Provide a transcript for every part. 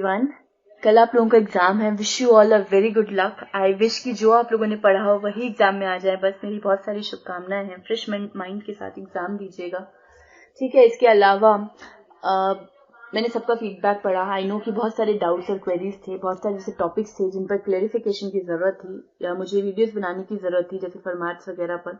Everyone. कल आप लोगों का एग्जाम है। Wish you all a very good luck. I wish कि जो आप लोगों ने पढ़ा हो वही एग्जाम में आ जाए। बस मेरी बहुत सारी शुभकामनाएं हैं। फ्रेश माइंड के साथ एग्जाम दीजिएगा, ठीक है। इसके अलावा मैंने सबका फीडबैक पढ़ा। आई नो कि बहुत सारे डाउट्स और क्वेरीज थे, बहुत सारे जैसे टॉपिक्स थे जिन पर क्लेरिफिकेशन की जरूरत थी या मुझे वीडियोस बनाने की जरूरत थी, जैसे फॉर्मेट्स वगैरह पर,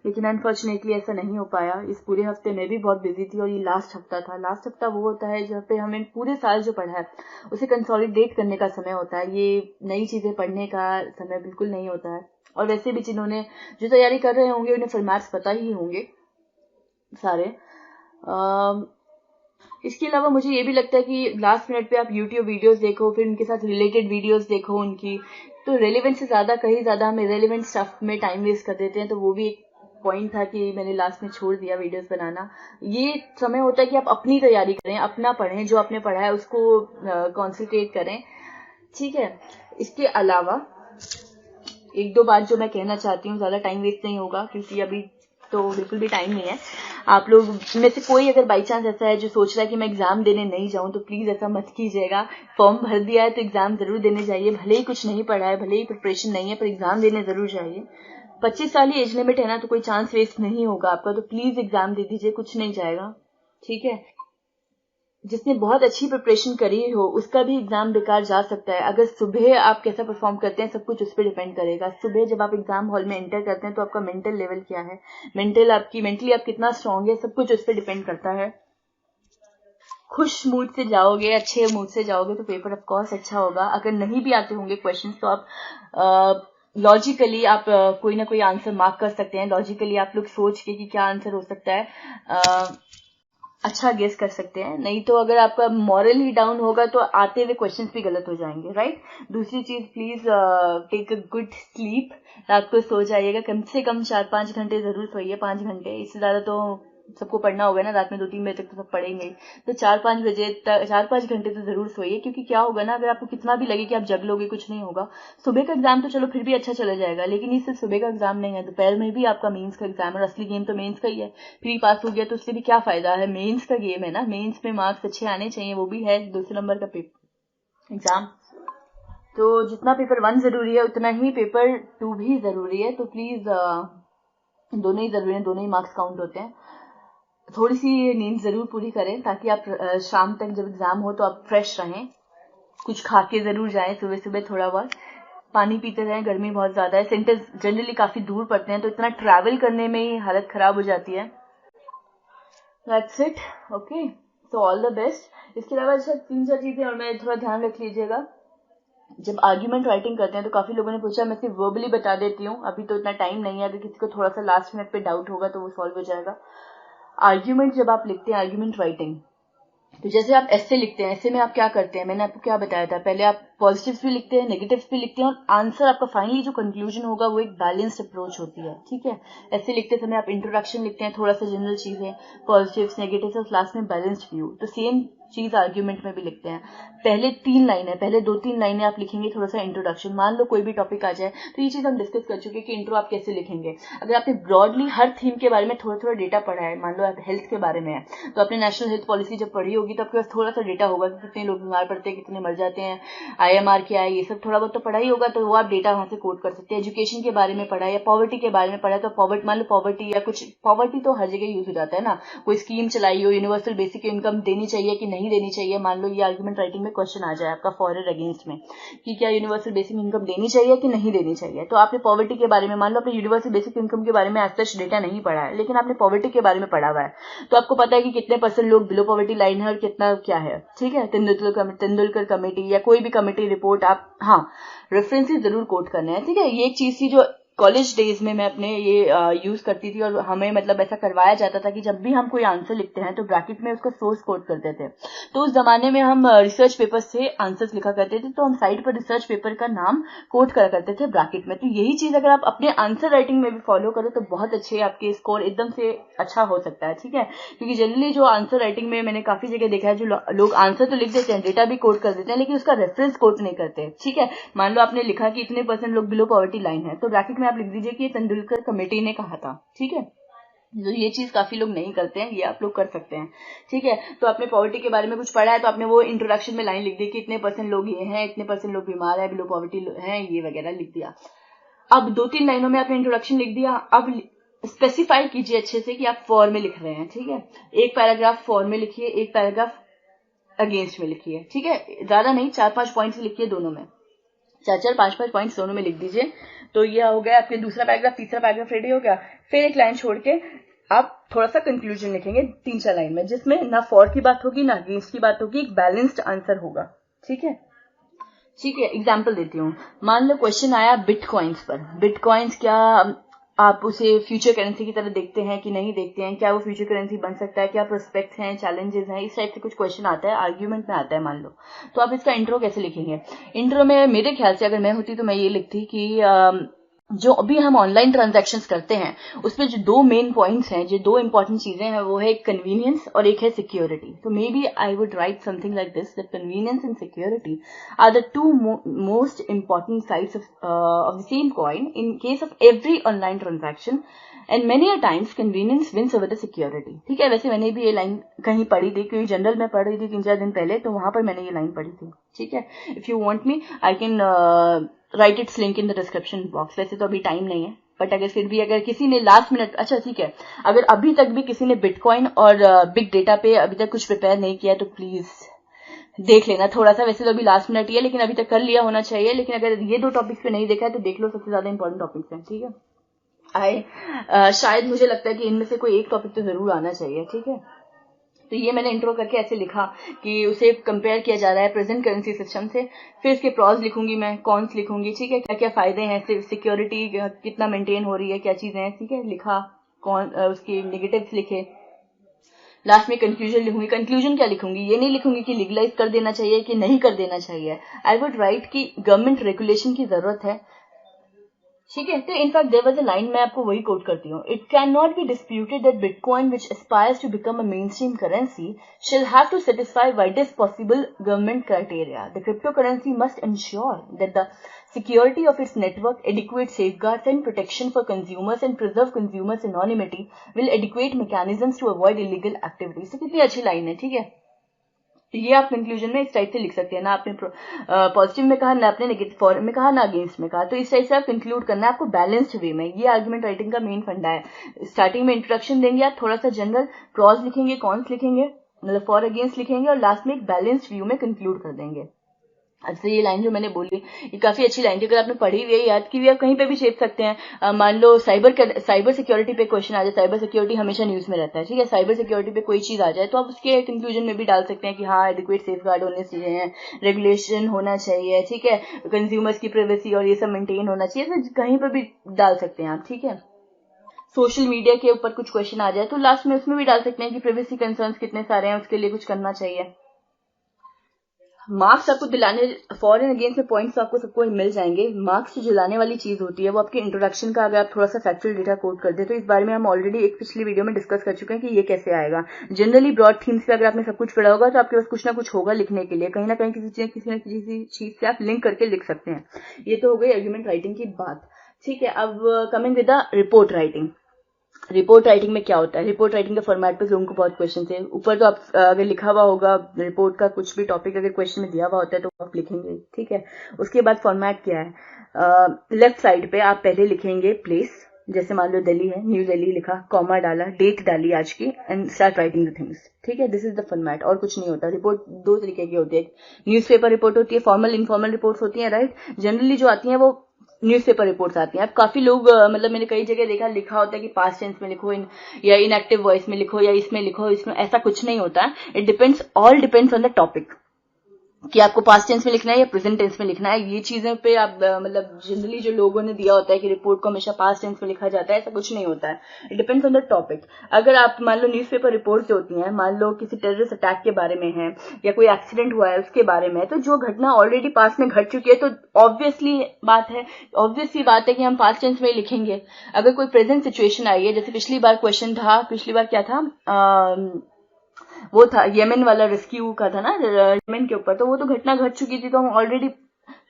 लेकिन अनफॉर्चुनेटली ऐसा नहीं हो पाया। इस पूरे हफ्ते मैं भी बहुत बिजी थी और ये लास्ट हफ्ता था। लास्ट हफ्ता वो होता है जहाँ पे हमें पूरे साल जो पढ़ा है उसे कंसोलिडेट करने का समय होता है। ये नई चीजें पढ़ने का समय बिल्कुल नहीं होता है। और वैसे भी जिन्होंने जो तैयारी कर रहे होंगे उन्हें फॉर्मेट्स पता ही होंगे सारे। इसके अलावा मुझे ये भी लगता है कि लास्ट मिनट पे आप यूट्यूब वीडियोस देखो, फिर उनके साथ रिलेटेड वीडियोस देखो उनकी, तो रेलेवेंट से ज्यादा कहीं ज्यादा हम इरेलेवेंट स्टफ में टाइम वेस्ट कर देते हैं। तो वो भी एक पॉइंट था कि मैंने लास्ट में छोड़ दिया वीडियोस बनाना। ये समय होता है कि आप अपनी तैयारी करें, अपना पढ़ें, जो आपने पढ़ा है उसको कॉन्सेंट्रेट करें, ठीक है। इसके अलावा एक दो बात जो मैं कहना चाहती हूँ, ज्यादा टाइम वेस्ट नहीं होगा क्योंकि अभी तो बिल्कुल भी टाइम नहीं है। आप लोग में से कोई अगर बाई चांस ऐसा है जो सोच रहा है कि मैं एग्जाम देने नहीं जाऊं, तो प्लीज ऐसा मत कीजिएगा। फॉर्म भर दिया है तो एग्जाम जरूर देने जाइए। भले ही कुछ नहीं पढ़ा है, भले ही प्रिपरेशन नहीं है, पर एग्जाम देने जरूर जाइए। 25 साल ही एज लिमिट है ना, तो कोई चांस वेस्ट नहीं होगा आपका। तो प्लीज एग्जाम दे दीजिए, कुछ नहीं जाएगा, ठीक है। जिसने बहुत अच्छी प्रिपरेशन करी हो उसका भी एग्जाम बेकार जा सकता है। अगर सुबह आप कैसा परफॉर्म करते हैं सब कुछ उस पर डिपेंड करेगा। सुबह जब आप एग्जाम हॉल में एंटर करते हैं तो आपका मेंटल लेवल क्या है, मेंटली आप कितना स्ट्रांग है, सब कुछ उस पर डिपेंड करता है। खुश मूड से जाओगे, अच्छे मूड से जाओगे तो पेपर ऑफ कोर्स अच्छा होगा। अगर नहीं भी आते होंगे क्वेश्चन तो आप लॉजिकली आप कोई ना कोई आंसर मार्क कर सकते हैं। लॉजिकली आप लोग सोच के कि क्या आंसर हो सकता है अच्छा गेस कर सकते हैं। नहीं तो अगर आपका मॉरल ही डाउन होगा तो आते हुए क्वेश्चंस भी गलत हो जाएंगे, राइट। दूसरी चीज, please take a good sleep. रात को सो जाइएगा, कम से कम 4-5 घंटे जरूर सोइए। 5 घंटे, इससे ज्यादा तो सबको पढ़ना होगा ना, रात में 2-3 बजे तक तो सब पढ़ेंगे। तो 4-5 घंटे तो जरूर सोइए। क्योंकि क्या होगा ना, अगर आपको कितना भी लगे कि आप जग लोगे कुछ नहीं होगा। सुबह का एग्जाम तो चलो फिर भी अच्छा चला जाएगा, लेकिन ये सिर्फ सुबह का एग्जाम नहीं है, दोपहर में भी आपका मेंस का एग्जाम है। और असली गेम तो मेंस का ही है। प्री पास हो गया तो उससे भी क्या फायदा है, मेंस का गेम है ना। मेंस में मार्क्स अच्छे आने चाहिए, वो भी है 200 नंबर का पेपर एग्जाम। तो जितना पेपर 1 जरूरी है उतना ही पेपर 2 भी जरूरी है। तो प्लीज दोनों ही जरूरी है, दोनों ही मार्क्स काउंट होते हैं। थोड़ी सी नींद जरूर पूरी करें ताकि आप शाम तक जब एग्जाम हो तो आप फ्रेश रहें। कुछ खा के जरूर जाएं सुबह सुबह, थोड़ा बहुत पानी पीते रहें। गर्मी बहुत ज्यादा है, सेंटर्स जनरली काफी दूर पड़ते हैं तो इतना ट्रैवल करने में ही हालत खराब हो जाती है। That's it, okay, so all the best. इसके अलावा अच्छा 3-4 चीजें और मैं थोड़ा ध्यान रख लीजिएगा। जब आर्ग्यूमेंट राइटिंग करते हैं तो काफी लोगों ने पूछा, मैं सिर्फ वर्बली बता देती हूँ, अभी तो इतना टाइम नहीं है। अगर किसी को थोड़ा सा लास्ट मिनट पे डाउट होगा तो वो सॉल्व हो जाएगा। आर्ग्यूमेंट जब आप लिखते हैं, आर्ग्यूमेंट राइटिंग, तो जैसे आप ऐसे लिखते हैं, ऐसे में आप क्या करते हैं, मैंने आपको क्या बताया था, पहले आप पॉजिटिव्स भी लिखते हैं, नेगेटिव्स भी लिखते हैं, और आंसर आपका फाइनली जो कंक्लूजन होगा वो एक बैलेंस्ड अप्रोच होती है, ठीक है। ऐसे लिखते समय आप इंट्रोडक्शन लिखते हैं, थोड़ा सा जनरल चीजें, पॉजिटिव्स, नेगेटिव्स, और लास्ट में बैलेंस्ड व्यू। तो सेम चीज आर्ग्यूमेंट में भी लिखते हैं। पहले 3 लाइनें, पहले 2-3 लाइनें आप लिखेंगे, थोड़ा सा इंट्रोडक्शन। मान लो कोई भी टॉपिक आ जाए तो ये चीज हम डिस्कस कर चुके कि इंट्रो आप कैसे लिखेंगे। अगर आपने ब्रॉडली हर थीम के बारे में थोड़ा थोड़ा डेटा पढ़ा है, मान लो आप हेल्थ के बारे में है तो आपने नेशनल हेल्थ पॉलिसी जब पढ़ी होगी तो आपके पास थोड़ा सा डेटा होगा कि कितने लोग बीमार पड़ते हैं, कितने मर जाते हैं, IMR क्या है, ये सब थोड़ा बहुत तो पढ़ा ही होगा। तो वो आप डेटा वहां से कोट कर सकते हैं। एजुकेशन के बारे में पढ़ा है या पॉवर्टी के बारे में पढ़ा है तो मान लो पॉवर्टी या कुछ, पॉवर्टी तो हर जगह यूज हो जाता है ना। कोई स्कीम चलाई हो, यूनिवर्सल बेसिक इनकम देनी चाहिए कि नहीं देनी चाहिए, मान लो ये आर्गुमेंट राइटिंग में क्वेश्चन आ जाए आपका फॉर और अगेंस्ट में कि क्या यूनिवर्सल बेसिक इनकम देनी चाहिए कि नहीं देनी चाहिए। तो आपने पॉवर्टी के बारे में, मान लो आपने यूनिवर्सल बेसिक इनकम के बारे में आज तक डेटा नहीं पढ़ा है, लेकिन आपने पॉवर्टी के बारे में पढ़ा हुआ है, तो आपको पता है कि कितने % लोग बिलो पॉवर्टी लाइन है और कितना क्या है, ठीक है। तेंदुलकर कमेटी या कोई भी कमेटी रिपोर्ट आप, हाँ, रेफरेंसेस जरूर कोट करने हैं, ठीक है। ये एक चीज थी जो कॉलेज डेज में मैं अपने ये यूज करती थी, और हमें मतलब ऐसा करवाया जाता था कि जब भी हम कोई आंसर लिखते हैं तो ब्रैकेट में उसका सोर्स कोट करते थे। तो उस जमाने में हम रिसर्च पेपर से आंसर्स लिखा करते थे, तो हम साइड पर रिसर्च पेपर का नाम कोट करा करते थे ब्रैकेट में। तो यही चीज अगर आप अपने आंसर राइटिंग में भी फॉलो करो तो बहुत अच्छे आपके स्कोर एकदम से अच्छा हो सकता है, ठीक है। क्योंकि जनरली जो आंसर राइटिंग में मैंने काफी जगह देखा है, जो लोग आंसर तो लिख देते हैं, डेटा भी कोट कर देते हैं, लेकिन उसका रेफरेंस कोट नहीं करते, ठीक है। मान लो आपने लिखा कि इतने % लोग बिलो पॉवर्टी लाइन है, तो ब्रैकेट में आप लिख दीजिए कि तेंदुलकर कमेटी ने कहा था, ठीक है। तो ये चीज काफी लोग नहीं करते हैं, ये आप लोग कर सकते हैं। ठीक है, तो आपने पॉवर्टी के बारे में कुछ पढ़ा है तो आपने वो इंट्रोडक्शन में लाइन लिख दी कि इतने % लोग ये हैं, इतने % लोग बीमार है, बिलो पॉवर्टी है, ये वगैरह लिख दिया। अब 2-3 लाइनों में आपने इंट्रोडक्शन लिख दिया। अब स्पेसिफाई कीजिए अच्छे से कि आप फॉर में लिख रहे हैं। ठीक है, एक पैराग्राफ फॉर में लिखिए, एक पैराग्राफ अगेंस्ट में लिखिए। ठीक है, ज्यादा नहीं, 4-5 पॉइंट्स लिखिए दोनों में, 4-4 5-5 पॉइंट्स दोनों में लिख दीजिए। तो ये हो गया आपके दूसरा पैराग्राफ, तीसरा पैराग्राफ रेडी हो गया। फिर एक लाइन छोड़ के आप थोड़ा सा कंक्लूजन लिखेंगे 3-4 लाइन में, जिसमें ना फॉर की बात होगी ना अगेंस्ट की बात होगी, एक बैलेंस्ड आंसर होगा। ठीक है, ठीक है, एग्जाम्पल देती हूँ। मान लो क्वेश्चन आया बिटकॉइंस पर। बिटकॉइंस क्या आप उसे फ्यूचर करेंसी की तरह देखते हैं कि नहीं देखते हैं, क्या वो फ्यूचर करेंसी बन सकता है, क्या प्रोस्पेक्ट्स हैं, चैलेंजेस हैं, इस टाइप से कुछ क्वेश्चन आता है, आर्ग्यूमेंट में आता है मान लो। तो आप इसका इंट्रो कैसे लिखेंगे? इंट्रो में मेरे ख्याल से अगर मैं होती तो मैं ये लिखती कि जो अभी हम ऑनलाइन ट्रांजैक्शंस करते हैं उसमें जो 2 मेन पॉइंट्स हैं, जो 2 इंपॉर्टेंट चीजें हैं, वो है कन्वीनियंस और एक है सिक्योरिटी। तो maybe I would write something like this, that convenience and security are the 2 most important sides of the same coin in case of every online transaction, and many a times convenience wins over the security। ठीक है, वैसे मैंने भी ये line कहीं पढ़ी थी, क्योंकि जनरल में पढ़ रही थी 3-4 दिन पहले, तो वहां पर मैंने ये लाइन पढ़ी थी। ठीक है, if you want me I can write it's link in the description box. वैसे तो अभी टाइम नहीं है, बट अगर फिर भी अगर किसी ने लास्ट मिनट, अच्छा ठीक है, अगर अभी तक भी किसी ने बिटकॉइन और बिग डेटा पे अभी तक कुछ प्रिपेयर नहीं किया तो प्लीज देख लेना थोड़ा सा। वैसे तो अभी लास्ट मिनट ही है, लेकिन अभी तक कर लिया होना चाहिए। लेकिन अगर ये 2 टॉपिक्स पे नहीं देखा है तो देख लो, सबसे ज्यादा इंपॉर्टेंट टॉपिक्स हैं। ठीक है, शायद मुझे लगता है कि इनमें से कोई एक टॉपिक तो जरूर आना चाहिए। ठीक है, तो ये मैंने इंट्रो करके ऐसे लिखा कि उसे कंपेयर किया जा रहा है प्रेजेंट करेंसी सिस्टम से। फिर इसके प्रॉज लिखूंगी मैं, कॉन्स लिखूंगी। ठीक है, क्या क्या फायदे हैं, सिक्योरिटी कितना मेंटेन हो रही है, क्या चीजें हैं। ठीक है, लिखा, उसके नेगेटिव्स लिखे। लास्ट में कंक्लूजन लिखूंगी। कंक्लूजन क्या लिखूंगी? ये नहीं लिखूंगी कि लीगलाइज कर देना चाहिए कि नहीं कर देना चाहिए। आई वुड राइट कि गवर्नमेंट रेगुलेशन की जरूरत है। ठीक है, तो in fact there was a line, मैं आपको वही कोट करती हूँ। It can not be disputed that bitcoin which aspires to become a mainstream currency shall have to satisfy widest possible government criteria. The cryptocurrency must ensure that the security of its network, adequate safeguards and protection for consumers and preserve consumers' anonymity will adequate mechanisms to avoid illegal activities. तो कितनी अच्छी line है। ठीक है, ये आप conclusion में इस टाइप से लिख सकते हैं, ना आपने पॉजिटिव में कहा, ना आपने नेगेटिव फॉर में कहा, ना अगेंस्ट में कहा। तो इस टाइप से आप कंक्लूड करना है आपको बैलेंस्ड वे में। ये आर्गुमेंट राइटिंग का मेन फंडा है। स्टार्टिंग में इंट्रोडक्शन देंगे आप, थोड़ा सा जनरल, प्रॉज लिखेंगे, कॉन्स लिखेंगे, मतलब फॉर अगेंस्ट लिखेंगे, और लास्ट में एक बैलेंस्ड व्यू में कंक्लूड कर देंगे। अच्छा, ये लाइन जो मैंने बोली ये काफी अच्छी लाइन थी। अगर आपने पढ़ी हुई है, याद की हुई है, आप कहीं पे भी छेप सकते हैं। मान लो साइबर सिक्योरिटी पे क्वेश्चन आ जाए, साइबर सिक्योरिटी हमेशा न्यूज में रहता है। ठीक है, साइबर सिक्योरिटी पे कोई चीज आ जाए तो आप उसके कंक्लूजन में भी डाल सकते हैं कि हाँ एडिक्वेट सेफगार्ड होने चाहिए, रेगुलेशन होना चाहिए। ठीक है, कंज्यूमर्स की प्राइवेसी और ये सब मेंटेन होना चाहिए, तो कहीं पर भी डाल सकते हैं आप। ठीक है, सोशल मीडिया के ऊपर कुछ क्वेश्चन आ जाए तो लास्ट में उसमें भी डाल सकते हैं कि प्राइवेसी कंसर्न्स कितने सारे हैं, उसके लिए कुछ करना चाहिए। मार्क्स आपको दिलाने, फॉर एंड अगेंस्ट में पॉइंट्स आपको सबको मिल जाएंगे। मार्क्स जो दिलाने वाली चीज होती है वो आपके इंट्रोडक्शन का, अगर आप थोड़ा सा फैक्चुअल डेटा कोट कर दे तो इस बारे में हम ऑलरेडी एक पिछली वीडियो में डिस्कस कर चुके हैं कि ये कैसे आएगा। जनरली ब्रॉड थीम्स पे अगर आपने सब कुछ पढ़ा होगा तो आपके पास कुछ ना कुछ होगा लिखने के लिए, कहीं ना कहीं किसी न किसी चीज से आप लिंक करके लिख सकते हैं। ये तो हो गई आर्गुमेंट राइटिंग की बात। ठीक है, अब coming with the report writing. Report writing में क्या होता है? रिपोर्ट राइटिंग के फॉर्मेट पे लोगों को बहुत क्वेश्चन है। ऊपर तो आप अगर लिखा हुआ होगा रिपोर्ट का कुछ भी टॉपिक अगर क्वेश्चन में दिया हुआ होता है तो आप लिखेंगे। ठीक है, उसके बाद फॉर्मेट क्या है? लेफ्ट साइड पे आप पहले लिखेंगे प्लेस, जैसे मान लो दिल्ली है, न्यू दिल्ली लिखा, कॉमा डाला, डेट डाली आज की, and start writing the things. ठीक है, दिस इज द फॉर्मेट, और कुछ नहीं होता। रिपोर्ट 2 तरीके की होती है, न्यूज़पेपर रिपोर्ट होती है, फॉर्मल इनफॉर्मल रिपोर्ट्स होती है, राइट। जनरली जो आती है वो न्यूज़पेपर रिपोर्ट्स आती हैं। अब काफी लोग मतलब मैंने कई जगह देखा लिखा होता है कि पास्ट टेंस में लिखो, या इनएक्टिव वॉइस में लिखो, या इसमें लिखो, इसमें, ऐसा कुछ नहीं होता है। It depends, all depends on the topic कि आपको पास्ट टेंस में लिखना है या प्रेजेंट टेंस में लिखना है। ये चीजें पे आप मतलब जनरली जो लोगों ने दिया होता है कि रिपोर्ट को हमेशा पास्ट टेंस में लिखा जाता है, ऐसा कुछ नहीं होता है। It depends on the topic. अगर आप मान लो न्यूज़पेपर रिपोर्ट जो होती हैं, मान लो किसी टेररिस्ट अटैक के बारे में है या कोई एक्सीडेंट हुआ है उसके बारे में, तो जो घटना ऑलरेडी पास्ट में घट चुकी है तो ऑब्वियसली बात है कि हम पास्ट टेंस में ही लिखेंगे। अगर कोई प्रेजेंट सिचुएशन आई है, जैसे पिछली बार क्वेश्चन था, पिछली बार क्या था, वो था येमेन वाला रेस्क्यू का था ना, येमेन के ऊपर, तो वो तो घटना घट चुकी थी, तो हम ऑलरेडी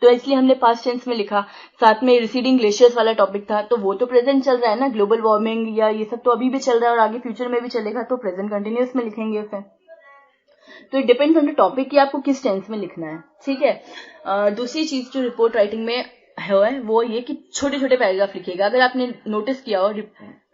तो इसलिए हमने पास्ट टेंस में लिखा। साथ में रिसीडिंग ग्लेशियर्स वाला टॉपिक था, तो वो तो प्रेजेंट चल रहा है ना, ग्लोबल वार्मिंग या ये सब तो अभी भी चल रहा है और आगे फ्यूचर में भी चलेगा, तो प्रेजेंट कंटिन्यूअस में लिखेंगे उसे। तो it depends on the topic कि आपको किस टेंस में लिखना है, ठीक है। दूसरी चीज जो रिपोर्ट राइटिंग में है वो ये कि छोटे छोटे पैराग्राफ लिखिएगा। अगर आपने नोटिस किया हो,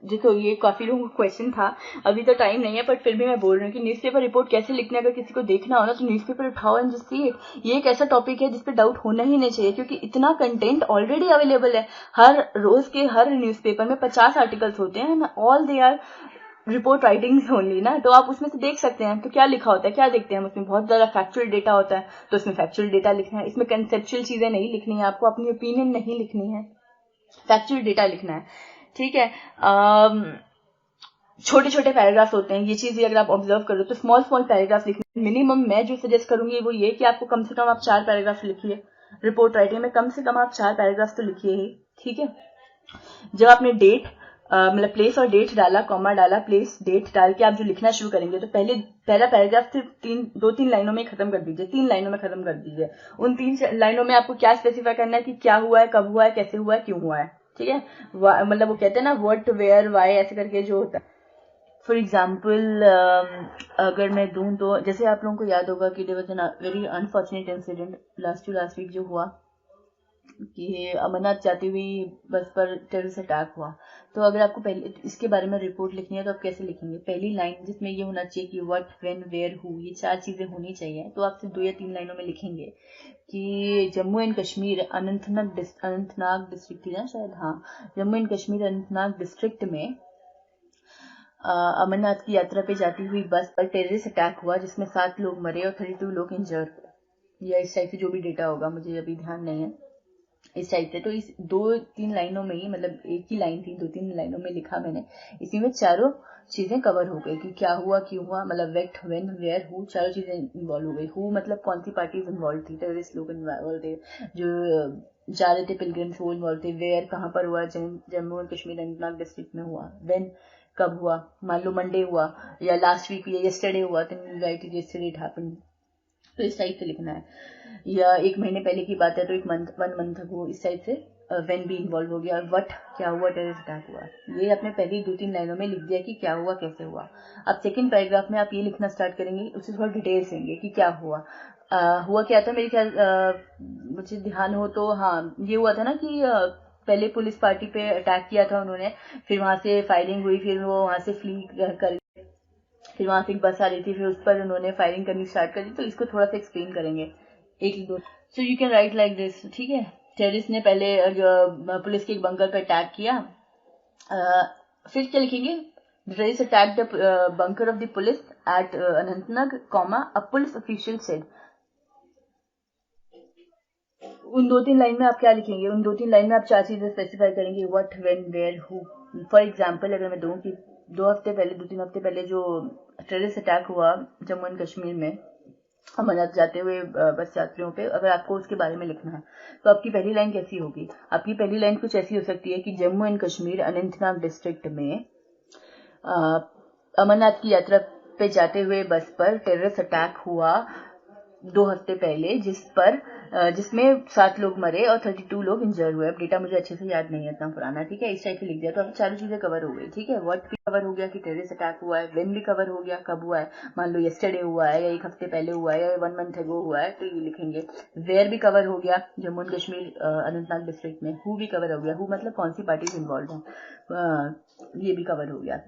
देखो ये काफी लोगों का क्वेश्चन था, अभी तो टाइम नहीं है बट फिर भी मैं बोल रही हूँ कि न्यूज़पेपर रिपोर्ट कैसे लिखना है। अगर किसी को देखना हो ना तो न्यूज़पेपर उठाओ एंड जस्ट सी इट। ये एक ऐसा टॉपिक है जिसपे डाउट होना ही नहीं चाहिए, क्योंकि इतना कंटेंट ऑलरेडी अवेलेबल है। हर रोज के हर न्यूज़पेपर में 50 आर्टिकल्स होते हैं, all they R report writings only ना, तो आप उसमें से देख सकते हैं तो क्या लिखा होता है, क्या देखते हैं हम उसमें, बहुत ज्यादा फैक्चुअल डेटा होता है, तो उसमें फैक्चुअल डेटा लिखना है। इसमें कंसेप्चुअल चीजें नहीं लिखनी है, आपको अपनी ओपिनियन नहीं लिखनी है, फैक्चुअल डेटा लिखना है, ठीक है। छोटे छोटे पैराग्राफ होते हैं, ये चीज भी अगर आप ऑब्जर्व करो तो स्मॉल स्मॉल पैराग्राफ लिखने। मिनिमम मैं जो सजेस्ट करूंगी वो ये कि आपको कम से कम आप 4 पैराग्राफ लिखिए रिपोर्ट राइटिंग में, कम से कम आप 4 पैराग्राफ तो लिखिए ही, ठीक है। जब आपने डेट मतलब प्लेस और डेट डाला, कॉमा डाला, प्लेस डेट डाल के आप जो लिखना शुरू करेंगे तो पहला पैराग्राफ सिर्फ 2-3 लाइनों में खत्म कर दीजिए, 3 लाइनों में खत्म कर दीजिए। उन 3 लाइनों में आपको क्या स्पेसिफाई करना है कि क्या हुआ है, कब हुआ है, कैसे हुआ है, क्यों हुआ है, ठीक है। मतलब वो कहते हैं ना व्हाट, वेयर, व्हाई, ऐसे करके जो होता है। फॉर एग्जाम्पल अगर मैं दूं तो जैसे आप लोगों को याद होगा कि there was an very unfortunate incident last week जो हुआ कि अमरनाथ जाती हुई बस पर टेररिस्ट अटैक हुआ। तो अगर आपको पहले इसके बारे में रिपोर्ट लिखनी है तो आप कैसे लिखेंगे? पहली लाइन जिसमें ये होना चाहिए कि व्हाट, व्हेन, वेयर, हु, ये 4 चीजें होनी चाहिए। तो आप सिर्फ 2 या 3 लाइनों में लिखेंगे कि जम्मू एंड कश्मीर अनंतनाग डिस्ट्रिक्ट थी ना शायद, हाँ, जम्मू एंड कश्मीर अनंतनाग डिस्ट्रिक्ट में अमरनाथ की यात्रा पे जाती हुई बस पर टेररिस्ट अटैक हुआ जिसमें 7 लोग मरे और 32 लोग इंजर्ड हुए, या इस टाइप से जो भी डेटा होगा, मुझे अभी ध्यान नहीं है, इस टाइप से। तो इस 2-3 लाइनों में ही, मतलब एक ही लाइन थी, 2-3 लाइनों में लिखा मैंने, इसी में चारों चीजें कवर हो गई कि क्या हुआ, क्यों हुआ, मतलब व्हेट, व्हेन, वेयर, हु, चारों चीजें इन्वॉल्व हो गई। हु मतलब कौन सी पार्टीज इन्वॉल्व थी, टेररिस्ट लोग इन्वॉल्व थे, जो जा रहे थे पिलग्रिम्स वो इन्वॉल्व थे। वेयर कहाँ पर हुआ, जम्मू एंड कश्मीर अनंतनाग डिस्ट्रिक्ट में हुआ। व्हेन कब हुआ, मान लो मंडे हुआ या लास्ट वीक या यस्टरडे हुआ, तो राइट यस्टरडे इट हैपेंड, तो इस टाइप से लिखना है। या 1 महीने पहले की बात है तो 1 मंथ अगो, इस टाइप से व्हेन भी इन्वॉल्व हो गया। और व्हाट क्या हुआ, टेररिस्ट अटैक हुआ, ये आपने पहली 2-3 लाइनों में लिख दिया कि क्या हुआ, कैसे हुआ। अब सेकंड पैराग्राफ में आप ये लिखना स्टार्ट करेंगे, उससे थोड़ा डिटेल्स देंगे कि क्या हुआ। हुआ क्या था, मेरे ख्याल मुझे ध्यान हो तो हाँ, ये हुआ था ना कि पहले पुलिस पार्टी पे अटैक किया था उन्होंने, फिर वहां से फायरिंग हुई, फिर वो वहां से फ्ली कर, फिर वहां से एक बस आ रही थी, फिर उस पर उन्होंने फायरिंग करनी स्टार्ट कर दी। तो इसको थोड़ा सा एक्सप्लेन करेंगे 1-2। So you can write like this, ठीक है। टेररिस्ट ने पहले पुलिस के एक बंकर पर अटैक किया, फिर क्या लिखेंगे, terrorist attack the bunker of the police at Anantnag, comma, a police official said. उन 2-3 लाइन में आप क्या लिखेंगे, उन 2-3 लाइन में आप 4 चीजें स्पेसिफाई करेंगे, what, when, where, who. For example अगर मैं दूं कि 2-3 हफ्ते पहले जो टेररिस्ट अटैक हुआ जम्मू एंड कश्मीर में अमरनाथ जाते हुए बस यात्रियों पे, अगर आपको उसके बारे में लिखना है तो आपकी पहली लाइन कैसी होगी? आपकी पहली लाइन कुछ ऐसी हो सकती है कि जम्मू एंड कश्मीर अनंतनाग डिस्ट्रिक्ट में अमरनाथ की यात्रा पे जाते हुए बस पर टेररिस्ट अटैक हुआ 2 हफ्ते पहले, जिसमें 7 लोग मरे और 32 लोग इंजर हुए। अब डेटा मुझे अच्छे से याद नहीं है इतना पुराना, ठीक है, इस टाइप से लिख दिया तो अब 4 चीजें कवर हो गई, ठीक है। व्हाट भी कवर हो गया कि टेररिस्ट अटैक हुआ है, व्हेन भी कवर हो गया, कब हुआ है, मान लो यस्टरडे हुआ है या 1 हफ्ते पहले हुआ है या 1 मंथ अगो हुआ है, तो ये लिखेंगे। वेयर भी कवर हो गया, जम्मू एंड कश्मीर अनंतनाग डिस्ट्रिक्ट में। हु भी कवर हो गया, हु मतलब कौन सी पार्टीज इन्वॉल्व है, ये भी कवर हो गया।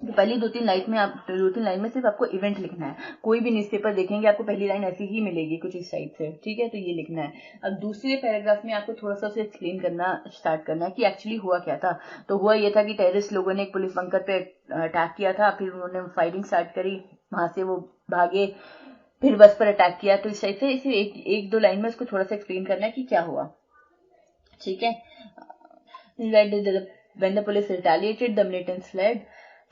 तो पहली 2-3 लाइन में सिर्फ आपको इवेंट लिखना है। कोई भी न्यूज़पेपर देखेंगे आपको पहली लाइन ऐसी ही मिलेगी कुछ इस टाइप से, ठीक है, तो ये लिखना है। अब दूसरे पैराग्राफ में आपको थोड़ा सा उसे एक्सप्लेन करना स्टार्ट करना है कि एक्चुअली हुआ क्या था। तो हुआ ये था कि टेररिस्ट लोगों ने एक पुलिस बंकर पे अटैक किया था, फिर उन्होंने फायरिंग स्टार्ट करी, वहां से वो भागे, फिर बस पर अटैक किया। तो इस टाइप से इसे 1-2 लाइन में उसको थोड़ा सा एक्सप्लेन करना है कि क्या हुआ, ठीक है। When the police retaliated, the militants fled.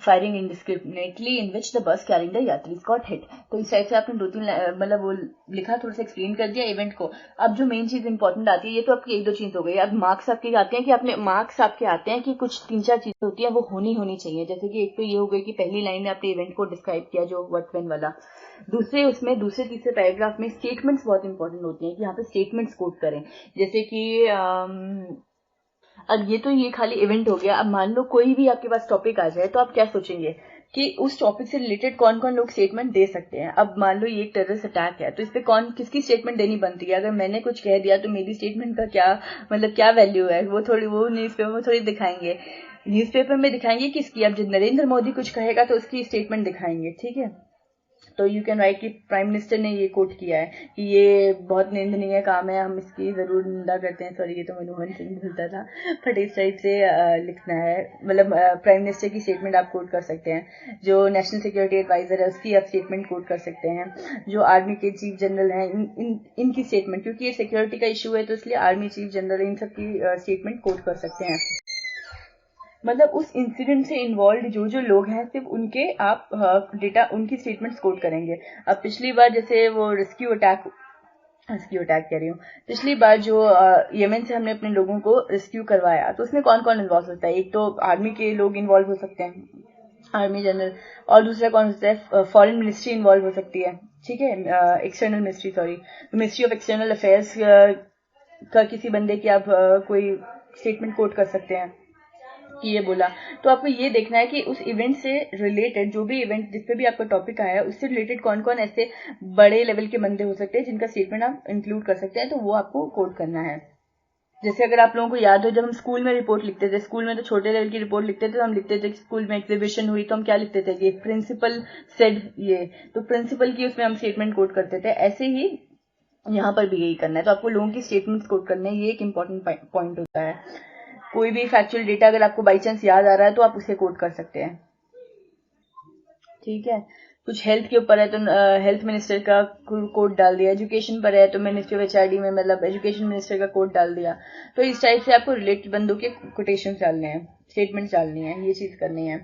Firing indiscriminately in which the bus carrying the यात्रीज गॉट हिट। तो इस टाइप से आपने 2-3 मतलब वो लिखा, थोड़ा सा एक्सप्लेन कर दिया इवेंट को। अब जो मेन चीज इंपॉर्टेंट आती है, ये तो आपकी 1-2 चीज हो गई। अब मार्क्स आपके आते हैं कि आपने मार्क्स आपके आते हैं कि कुछ 3-4 चीजें होती है वो होनी चाहिए। जैसे कि एक तो ये हो गई कि पहली लाइन में आपने इवेंट को डिस्क्राइब किया जो व्हाट व्हेन वाला। दूसरे तीसरे पैराग्राफ में स्टेटमेंट्स बहुत इंपॉर्टेंट होती हैं कि यहाँ पे स्टेटमेंट्स कोट करें। जैसे कि अब ये खाली इवेंट हो गया। अब मान लो कोई भी आपके पास टॉपिक आ जाए तो आप क्या सोचेंगे कि उस टॉपिक से रिलेटेड कौन कौन लोग स्टेटमेंट दे सकते हैं। अब मान लो ये एक टेररिस्ट अटैक है तो इस पे कौन किसकी स्टेटमेंट देनी बनती है। अगर मैंने कुछ कह दिया तो मेरी स्टेटमेंट का क्या वैल्यू है, वो न्यूज़पेपर में थोड़ी दिखाएंगे। न्यूज़पेपर में दिखाएंगे किसकी, अब जब नरेंद्र मोदी कुछ कहेगा तो उसकी स्टेटमेंट दिखाएंगे, ठीक है। तो यू कैन राइट कि प्राइम मिनिस्टर ने ये कोट किया है कि ये बहुत निंदनीय काम है, हम इसकी जरूर निंदा करते हैं। सॉरी, ये तो मनमोहन सिंह बोलता था, बट इस टाइप से लिखना है। मतलब प्राइम मिनिस्टर की स्टेटमेंट आप कोट कर सकते हैं। जो नेशनल सिक्योरिटी एडवाइजर है उसकी आप स्टेटमेंट कोट कर सकते हैं। जो आर्मी के चीफ जनरल हैं इनकी स्टेटमेंट, क्योंकि ये सिक्योरिटी का इशू है तो इसलिए आर्मी चीफ जनरल इन सब की स्टेटमेंट कोट कर सकते हैं। मतलब उस इंसिडेंट से इन्वॉल्व जो लोग हैं सिर्फ उनके आप डेटा उनकी स्टेटमेंट्स कोट करेंगे। अब पिछली बार जैसे वो रेस्क्यू अटैक कह रही हूँ, पिछली बार जो यमन से हमने अपने लोगों को रेस्क्यू करवाया तो उसमें कौन कौन इन्वॉल्व होता है। एक तो आर्मी के लोग इन्वॉल्व हो सकते हैं, आर्मी जनरल, और दूसरा कौन होता है, फॉरेन मिनिस्ट्री इन्वॉल्व हो सकती है, ठीक है, external ministry, ministry of external affairs का किसी बंदे की आप कोई स्टेटमेंट कोट कर सकते हैं कि ये बोला। तो आपको ये देखना है कि उस इवेंट से रिलेटेड जो भी इवेंट जिस पे भी आपका टॉपिक आया है उससे रिलेटेड कौन कौन ऐसे बड़े लेवल के बंदे हो सकते हैं जिनका स्टेटमेंट आप इंक्लूड कर सकते हैं, तो वो आपको कोट करना है। जैसे अगर आप लोगों को याद हो, जब हम स्कूल में रिपोर्ट लिखते थे, स्कूल में तो छोटे लेवल की रिपोर्ट लिखते थे, तो हम लिखते थे कि स्कूल में एग्जीबिशन हुई तो हम क्या लिखते थे कि प्रिंसिपल सेड ये, तो प्रिंसिपल की उसमें हम स्टेटमेंट कोट करते थे। ऐसे ही यहाँ पर भी यही करना है। तो आपको लोगों की स्टेटमेंट्स कोट करने हैं, ये एक इंपॉर्टेंट पॉइंट होता है। कोई भी फैक्चुअल डेटा अगर आपको बाई चांस याद आ रहा है तो आप उसे कोट कर सकते हैं, ठीक है। कुछ हेल्थ के ऊपर है तो हेल्थ मिनिस्टर का कोड डाल दिया, एजुकेशन पर है तो मिनिस्ट्री ऑफ एचआरडी में मतलब एजुकेशन मिनिस्टर का कोड डाल दिया। तो इस टाइप से आपको रिलेटेड बंदों के कोटेशन डालने हैं, स्टेटमेंट्स डालनी है, ये चीज करनी है।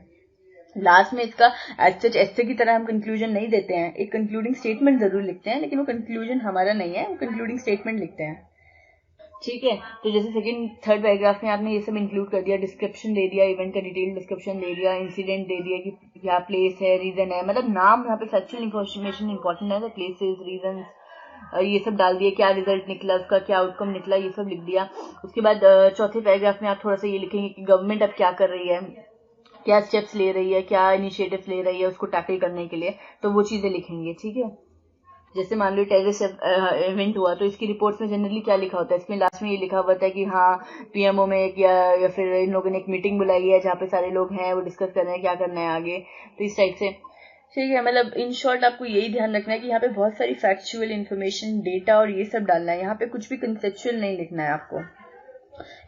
लास्ट में इसका ऐसे की तरह हम कंक्लूजन नहीं देते हैं, एक कंक्लूडिंग स्टेटमेंट जरूर लिखते हैं, लेकिन वो कंक्लूजन हमारा नहीं है, वो कंक्लूडिंग स्टेटमेंट लिखते हैं, ठीक है। तो जैसे सेकंड थर्ड पैराग्राफ में आपने ये सब इंक्लूड कर दिया, डिस्क्रिप्शन दे दिया, इवेंट का डिटेल डिस्क्रिप्शन दे दिया, इंसिडेंट दे दिया कि क्या प्लेस है, रीजन है, मतलब नाम यहाँ पे फैक्चुअल इन्फॉर्मेशन इंपॉर्टेंट है, तो प्लेसेस, रीजन, ये सब डाल दिए, क्या रिजल्ट निकला उसका, क्या आउटकम निकला, ये सब लिख दिया। उसके बाद चौथे पैराग्राफ में आप थोड़ा सा ये लिखेंगे कि गवर्नमेंट अब क्या कर रही है, क्या स्टेप्स ले रही है, क्या इनिशिएटिव्स ले रही है उसको टैकल करने के लिए, तो वो चीजें लिखेंगे, ठीक है। जैसे मान लो टेररिस्ट इवेंट हुआ तो इसकी रिपोर्ट्स में जनरली क्या लिखा होता है, इसमें लास्ट में ये लिखा हुआ था कि हाँ पीएमओ में या फिर इन लोगों ने एक मीटिंग बुलाई है जहाँ पे सारे लोग हैं, वो डिस्कस कर रहे हैं क्या करना है आगे, तो इस टाइप से, ठीक है। मतलब इन शॉर्ट आपको यही ध्यान रखना है कि यहाँ पे बहुत सारी फैक्चुअल इन्फॉर्मेशन, डेटा और ये सब डालना है, यहाँ पे कुछ भी कंसेप्चुअल नहीं लिखना है आपको,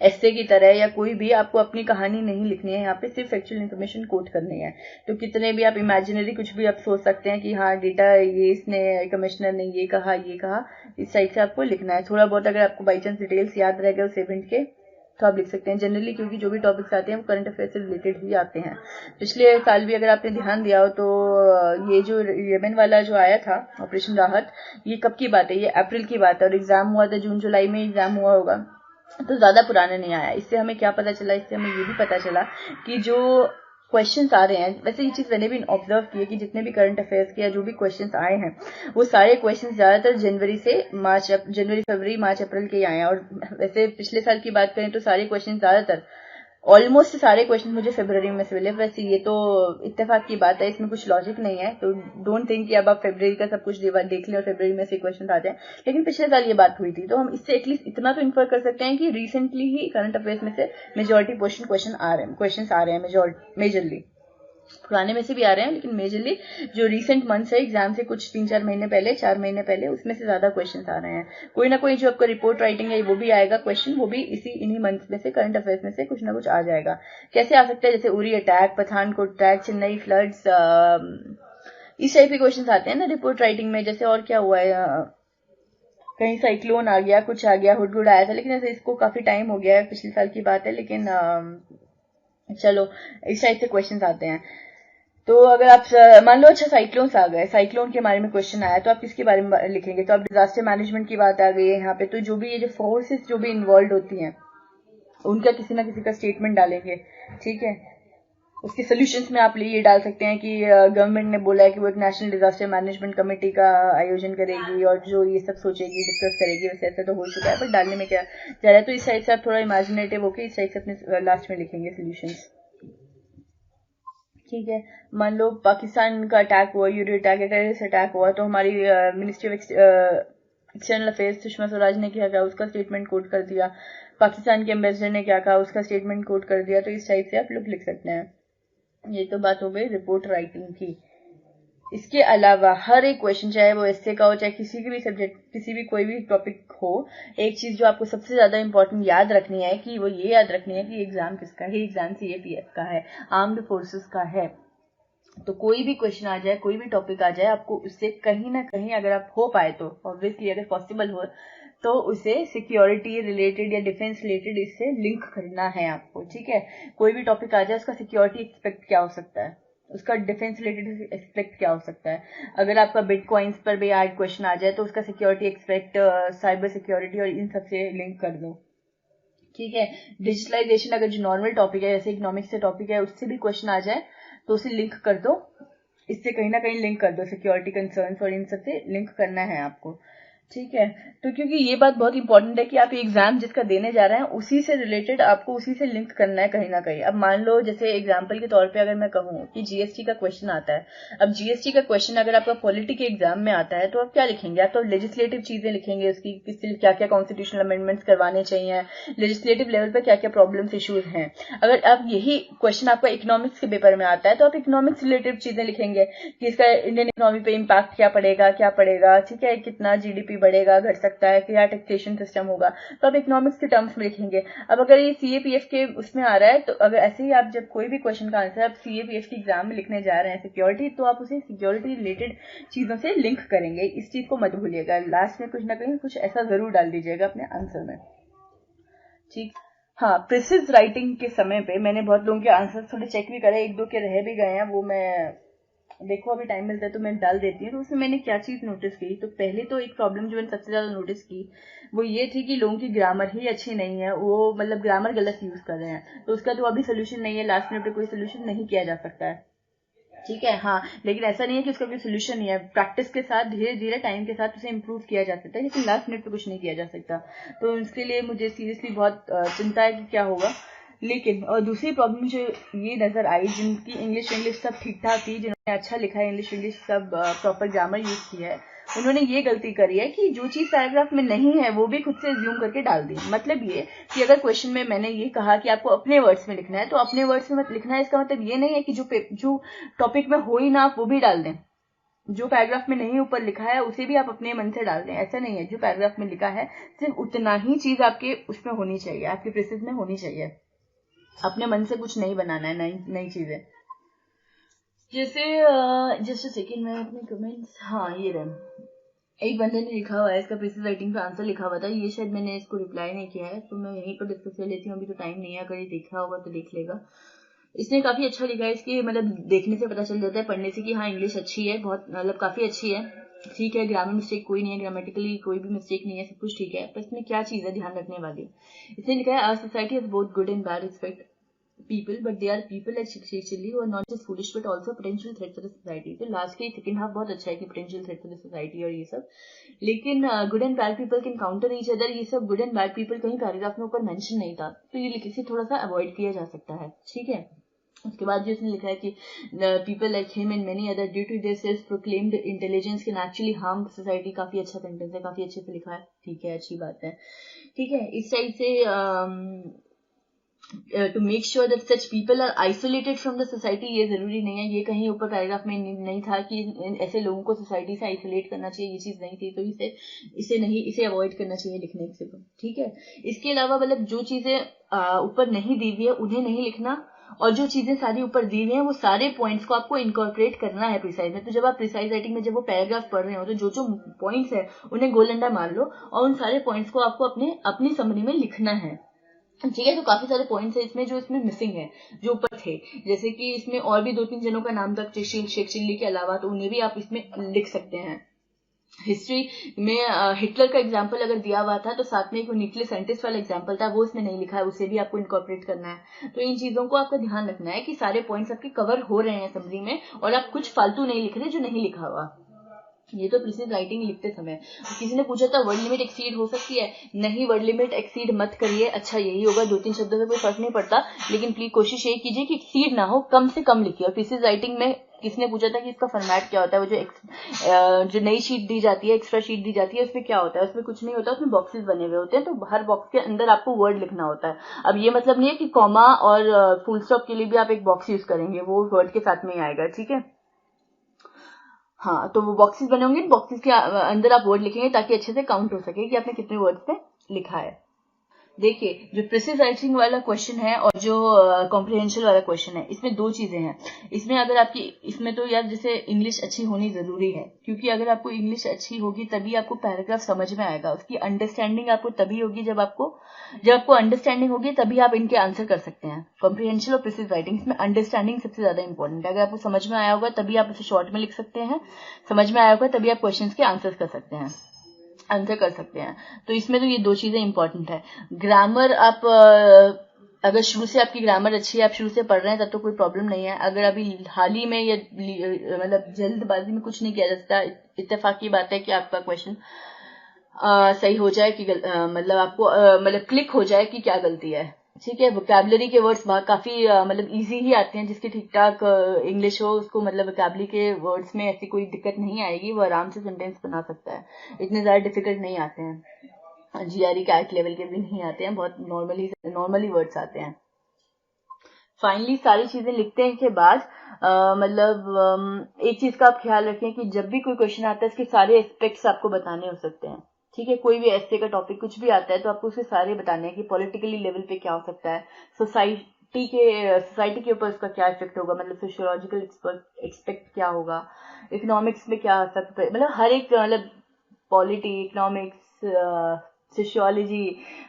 ऐसे की तरह या कोई भी आपको अपनी कहानी नहीं लिखनी है, यहाँ पे सिर्फ फैक्चुअल इन्फॉर्मेशन कोट करनी है। तो कितने भी आप इमेजिनरी कुछ भी आप सोच सकते हैं कि हाँ डेटा ये इसने कमिश्नर ने ये कहा, इस टाइप से आपको लिखना है। थोड़ा बहुत अगर आपको बाई चांस डिटेल्स याद रह गए उस इवेंट के तो आप लिख सकते हैं जनरली, क्योंकि जो भी टॉपिक्स आते हैं वो करंट अफेयर से रिलेटेड ही आते हैं। पिछले साल भी अगर आपने ध्यान दिया हो तो ये जो यमन वाला जो आया था ऑपरेशन राहत, ये कब की बात है, ये अप्रैल की बात है, और एग्जाम हुआ था जून जुलाई में एग्जाम हुआ होगा, तो ज्यादा पुराना नहीं आया। इससे हमें क्या पता चला, इससे हमें ये भी पता चला कि जो क्वेश्चंस आ रहे हैं, वैसे ये चीज मैंने भी ऑब्जर्व की है कि जितने भी करंट अफेयर्स के या जो भी क्वेश्चंस आए हैं वो सारे क्वेश्चंस ज्यादातर जनवरी फरवरी मार्च अप्रैल के आए हैं। और वैसे पिछले साल की बात करें तो सारे क्वेश्चन ज्यादातर ऑलमोस्ट सारे क्वेश्चन मुझे फरवरी में से मिले। वैसे ये तो इत्तेफाक की बात है, इसमें कुछ लॉजिक नहीं है, तो डोंट थिंक कि अब आप फरवरी का सब कुछ देख लें और फरवरी में से क्वेश्चन आ जाए। लेकिन पिछले साल ये बात हुई थी, तो हम इससे एटलीस्ट इतना तो इन्फर कर सकते हैं कि रिसेंटली ही करंट अफेयर्स में से मेजोरिटी क्वेश्चन आ रहे हैं मेजरली, पुराने में से भी आ रहे हैं, लेकिन मेजरली जो रिसेंट मंथ्स है एग्जाम से कुछ 4 महीने पहले उसमें से ज्यादा क्वेश्चंस आ रहे हैं। कोई ना कोई जो आपका रिपोर्ट राइटिंग है वो भी आएगा क्वेश्चन, वो भी इन्हीं मंथ्स में से करंट अफेयर्स में से कुछ ना कुछ आ जाएगा। कैसे आ सकता है, जैसे Uri attack, Pathankot attack, Chennai floods, इस टाइप के क्वेश्चन आते हैं ना रिपोर्ट राइटिंग में। जैसे और क्या हुआ है, कहीं साइक्लोन आ गया, कुछ आ गया, हुडहुड आया था, लेकिन ऐसे इसको काफी टाइम हो गया है, पिछले साल की बात है, लेकिन चलो इस टाइप से क्वेश्चंस आते हैं। तो अगर आप मान लो अच्छा साइक्लोन्स आ गए, साइक्लोन के बारे में क्वेश्चन आया तो आप किसके बारे में लिखेंगे? तो आप डिजास्टर मैनेजमेंट की बात आ गई है यहाँ पे, तो जो भी ये जो फोर्सेस जो भी इन्वॉल्व होती हैं उनका किसी ना किसी का स्टेटमेंट डालेंगे, ठीक है। उसके सोल्यूशंस में आप ये डाल सकते हैं कि गवर्नमेंट ने बोला है कि वो एक नेशनल डिजास्टर मैनेजमेंट कमेटी का आयोजन करेगी और जो ये सब सोचेगी, डिस्कस करेगी। वैसे ऐसा तो हो चुका है, पर डालने में क्या जा रहा है। तो इस साइड से आप थोड़ा इमेजिनेटिव होकर इस साइड से अपने लास्ट में लिखेंगे सोल्यूशंस, ठीक है। मान लो पाकिस्तान का अटैक हुआ, यूरी अटैक, टेररिस्ट अटैक हुआ, तो हमारी ministry of external affairs Sushma Swaraj ने क्या कहा, उसका स्टेटमेंट कोट कर दिया। पाकिस्तान के एम्बेसडर ने क्या कहा, उसका स्टेटमेंट कोट कर दिया। तो इस टाइप से आप लोग लिख सकते हैं। ये तो बात हो गई रिपोर्ट राइटिंग की। इसके अलावा हर एक क्वेश्चन, चाहे वो एस्से का हो, चाहे किसी के भी सब्जेक्ट, किसी भी कोई भी टॉपिक हो, एक चीज जो आपको सबसे ज्यादा इंपॉर्टेंट याद रखनी है कि वो ये याद रखनी है कि एग्जाम किसका है। एग्जाम सीएपीएफ का है, आर्म्ड फोर्सेस का है। तो कोई भी क्वेश्चन आ जाए, कोई भी टॉपिक आ जाए, आपको उससे कहीं ना कहीं, अगर आप हो पाए तो ऑब्वियसली, अगर पॉसिबल हो तो उसे सिक्योरिटी रिलेटेड या डिफेंस रिलेटेड इससे लिंक करना है आपको, ठीक है। कोई भी टॉपिक आ जाए, उसका सिक्योरिटी एक्सपेक्ट क्या हो सकता है, उसका डिफेंस रिलेटेड एक्सपेक्ट क्या हो सकता है। अगर आपका बिटकॉइंस पर भी आज क्वेश्चन आ जाए तो उसका सिक्योरिटी एक्सपेक्ट साइबर सिक्योरिटी और इन सबसे लिंक कर दो, ठीक है। डिजिटलाइजेशन अगर जो नॉर्मल टॉपिक है, जैसे इकोनॉमिक्स से टॉपिक है, उससे भी क्वेश्चन आ जाए तो उसे लिंक कर दो, इससे कहीं ना कहीं लिंक कर दो, सिक्योरिटी कंसर्न्स और इन सबसे लिंक करना है आपको, ठीक है। तो क्योंकि ये बात बहुत इंपॉर्टेंट है कि आप एग्जाम जिसका देने जा रहे हैं उसी से रिलेटेड आपको उसी से लिंक करना है कहीं ना कहीं। अब मान लो जैसे एग्जांपल के तौर पे अगर मैं कहूँ कि जीएसटी का क्वेश्चन आता है, अब जीएसटी का क्वेश्चन अगर आपका पॉलिटी के एग्जाम में आता है तो आप क्या लिखेंगे? आप तो लेजिस्लेटिव चीजें लिखेंगे, उसकी किस क्या क्या कॉन्स्टिट्यूशनल अमेंडमेंट्स करवाने चाहिए, लेजिस्लेटिव लेवल पर क्या क्या प्रॉब्लम्स इश्यूज हैं। अगर आप यही क्वेश्चन आपका इकोनॉमिक्स के पेपर में आता है तो आप इकोनॉमिक्स रिलेटेड चीजें लिखेंगे कि इसका इंडियन इकोनॉमी पे इम्पैक्ट क्या पड़ेगा, ठीक है, कितना जीडीपी बढ़ेगा, घट सकता है, क्या टैक्सेशन सिस्टम होगा, तो आप इकोनॉमिक्स के टर्म्स में लिखेंगे। अब अगर ये सीएपीएफ के उसमें आ रहा है तो अगर ऐसे ही आप जब कोई भी क्वेश्चन का आंसर आप सीएपीएफ के एग्जाम में लिखने जा रहे हैं सिक्योरिटी, तो आप उसे सिक्योरिटी रिलेटेड चीजों से लिंक करेंगे। इस चीज को मत भूलिएगा, लास्ट में कुछ ना कहीं कुछ ऐसा जरूर डाल दीजिएगा अपने आंसर में, ठीक। हाँ, प्रिसिज राइटिंग के समय पे मैंने बहुत लोगों के आंसर थोड़े चेक भी करे, एक दो के रह भी गए हैं, वो मैं देखो अभी टाइम मिलता है तो मैं डाल देती हूँ। तो उसमें मैंने क्या चीज नोटिस की, तो पहले तो एक प्रॉब्लम जो मैंने सबसे ज्यादा नोटिस की वो ये थी कि लोगों की ग्रामर ही अच्छी नहीं है, वो मतलब ग्रामर गलत यूज कर रहे हैं। तो उसका तो अभी सोल्यूशन नहीं है, लास्ट मिनट पे कोई सोल्यूशन नहीं किया जा सकता है, ठीक है। हाँ, लेकिन ऐसा नहीं है कि उसका कोई सोल्यूशन नहीं है, प्रैक्टिस के साथ धीरे धीरे टाइम के साथ उसे इम्प्रूव किया जा सकता है, लेकिन लास्ट मिनट पे कुछ नहीं किया जा सकता। तो इसके लिए मुझे सीरियसली बहुत चिंता है कि क्या होगा। लेकिन और दूसरी प्रॉब्लम मुझे ये नजर आई, जिनकी इंग्लिश सब ठीक ठाक थी, जिन्होंने अच्छा लिखा है, इंग्लिश सब प्रॉपर ग्रामर यूज किया है, उन्होंने ये गलती करी है कि जो चीज पैराग्राफ में नहीं है वो भी खुद से ज्यूम करके डाल दी। मतलब ये कि अगर क्वेश्चन में मैंने ये कहा कि आपको अपने वर्ड्स में लिखना है तो अपने वर्ड्स में मत लिखना है, इसका मतलब ये नहीं है कि जो टॉपिक में हो ही ना आप वो भी डाल दें। जो पैराग्राफ में नहीं ऊपर लिखा है उसे भी आप अपने मन से डाल दें, ऐसा नहीं है। जो पैराग्राफ में लिखा है सिर्फ उतना ही चीज आपके उसमें होनी चाहिए, आपके प्रेसेस में होनी चाहिए। अपने मन से कुछ नहीं बनाना है, नई चीजें। जैसे जस्ट सेकेंड में अपने कमेंट्स, हाँ ये रहे, एक बंदे ने लिखा हुआ है, इसका प्रीसिज राइटिंग का आंसर लिखा हुआ था, ये शायद मैंने इसको रिप्लाई नहीं किया है तो मैं यहीं पर डिस्कस कर लेती हूँ, अभी तो टाइम नहीं है, अगर ये देखा होगा तो देख लेगा। इसने काफी अच्छा लिखा है, इसकी मतलब देखने से पता चल जाता है, पढ़ने से कि हाँ इंग्लिश अच्छी है, बहुत मतलब काफी अच्छी है, ठीक है। ग्रामर मिस्टेक कोई नहीं है, ग्रामेटिकली कोई भी मिस्टेक नहीं है, सब कुछ ठीक है, पर इसमें क्या चीज है ध्यान रखने वाली। इसने लिखा है, our society has both good and bad aspect people, but they are people like Shikshili who are not just foolish but also potential threat to the society। तो लास्ट के सेकंड हाफ बहुत अच्छा है कि potential threat to the society और ये सब, लेकिन good and bad people can counter each other, ये सब गुड एंड बैड पीपल कहीं पैराग्राफ में ऊपर मेंशन नहीं था, तो ये किसी थोड़ा सा अवॉइड किया जा सकता है, ठीक है। उसके बाद जो उसने लिखा है कि people like him and many other due to their self proclaimed intelligence can actually harm society, काफी अच्छा सेंटेंस है, काफी अच्छे से लिखा है, ठीक है, अच्छी बात है, ठीक है। इस टाइप से to make sure that such people are isolated from the society, ये जरूरी नहीं है, ये कहीं ऊपर पैराग्राफ में नहीं था कि ऐसे लोगों को सोसाइटी से आइसोलेट करना चाहिए, ये चीज नहीं थी, तो इसे अवॉइड करना चाहिए लिखने से, ठीक है। इसके अलावा मतलब जो चीजें ऊपर नहीं दी हुई है उन्हें नहीं लिखना, और जो चीजें सारी ऊपर दी हुई हैं वो सारे पॉइंट्स को आपको इनकॉर्पोरेट करना है प्रिसाइज में। तो जब आप प्रिसाइज राइटिंग में जब वो पैराग्राफ पढ़ रहे हो तो जो पॉइंट्स है उन्हें गोल अंडा मार लो और उन सारे पॉइंट्स को आपको अपनी समरी में लिखना है, ठीक है। तो काफी सारे पॉइंट्स है इसमें जो इसमें मिसिंग है, जो ऊपर थे। जैसे कि इसमें और भी 2-3 जनों का नाम था शेख चिल्ली के अलावा, तो उन्हें भी आप इसमें लिख सकते हैं। हिस्ट्री में हिटलर का एग्जाम्पल अगर दिया हुआ था तो साथ में एक न्यूक्लियर साइंटिस्ट वाला एग्जाम्पल था, वो इसमें नहीं लिखा है, उसे भी आपको इनकॉर्पोरेट करना है। तो इन चीजों को आपका ध्यान रखना है कि सारे पॉइंट्स आपके कवर हो रहे हैं समरी में, और आप कुछ फालतू नहीं लिख रहे जो नहीं लिखा हुआ। ये तो प्रिसाइज राइटिंग लिखते समय किसी ने पूछा था वर्ड लिमिट एक्सीड हो सकती है? नहीं, वर्ड लिमिट एक्सीड मत करिए, अच्छा यही होगा, 2-3 शब्दों से कोई फर्क नहीं पड़ता, लेकिन प्लीज कोशिश ये कीजिए कि एक्सीड ना हो, कम से कम लिखिए। और प्रिसाइज राइटिंग में किसी ने पूछा था कि इसका फॉर्मेट क्या होता है, वो जो नई शीट दी जाती है, एक्स्ट्रा शीट दी जाती है, उसमें क्या होता है? उसमें कुछ नहीं होता, उसमें बॉक्सेस बने हुए होते हैं, तो हर बॉक्स के अंदर आपको वर्ड लिखना होता है। अब ये मतलब नहीं है कि कॉमा और फुल स्टॉप के लिए भी आप एक बॉक्स यूज करेंगे, वो वर्ड के साथ में ही आएगा, ठीक है। हाँ, तो वो बॉक्सेस बने होंगे, बॉक्सेस के अंदर आप वर्ड लिखेंगे ताकि अच्छे से काउंट हो सके कि आपने कितने वर्ड्स पे लिखा है। देखिए, जो प्रिसाइज राइटिंग वाला क्वेश्चन है और जो कॉम्प्रिहेंशन वाला क्वेश्चन है, इसमें 2 चीजें हैं। इसमें अगर आपकी इसमें तो यार जैसे इंग्लिश अच्छी होनी जरूरी है, क्योंकि अगर आपको इंग्लिश अच्छी होगी तभी आपको पैराग्राफ समझ में आएगा। उसकी अंडरस्टैंडिंग आपको तभी होगी जब आपको अंडरस्टैंडिंग होगी तभी आप इनके आंसर कर सकते हैं। कॉम्प्रिहेंशन और प्रिसाइज राइटिंग, इसमें अंडरस्टैंडिंग सबसे ज्यादा इंपॉर्टेंट है। अगर आपको समझ में आया होगा तभी आप उसे शॉर्ट में लिख सकते हैं, समझ में आया होगा तभी आप क्वेश्चन के आंसर कर सकते हैं। तो इसमें तो ये 2 चीजें इंपॉर्टेंट है। ग्रामर आप अगर शुरू से आपकी ग्रामर अच्छी है, आप शुरू से पढ़ रहे हैं, तब तो कोई प्रॉब्लम नहीं है। अगर अभी हाल ही में या मतलब जल्दबाजी में कुछ नहीं किया जा सकता, इत्तेफाकी बात है कि आपका क्वेश्चन सही हो जाए कि मतलब आपको मतलब क्लिक हो जाए कि क्या गलती है, ठीक है। वोकैबुलरी के वर्ड्स काफी मतलब इजी ही आते हैं, जिसकी ठीक ठाक इंग्लिश हो उसको मतलब वोकैबुलरी के वर्ड्स में ऐसी कोई दिक्कत नहीं आएगी, वो आराम से सेंटेंस बना सकता है। इतने ज्यादा डिफिकल्ट नहीं आते हैं, जीआरई कैट लेवल के भी नहीं आते हैं, बहुत नॉर्मली वर्ड्स आते हैं। फाइनली सारी चीजें लिखने के बाद एक चीज का आप ख्याल रखें कि जब भी कोई क्वेश्चन आता है इसके सारे एस्पेक्ट्स आपको बताने हो सकते हैं, ठीक है। कोई भी ऐसे का टॉपिक कुछ भी आता है तो आपको उसके सारे बताने हैं कि पॉलिटिकली लेवल पे क्या हो सकता है, सोसाइटी के ऊपर उसका क्या इफेक्ट होगा, मतलब सोशियोलॉजिकल एक्सपेक्ट क्या होगा, इकोनॉमिक्स में क्या सकता है, मतलब हर एक मतलब पॉलिटी, इकोनॉमिक्स, सोशियोलॉजी,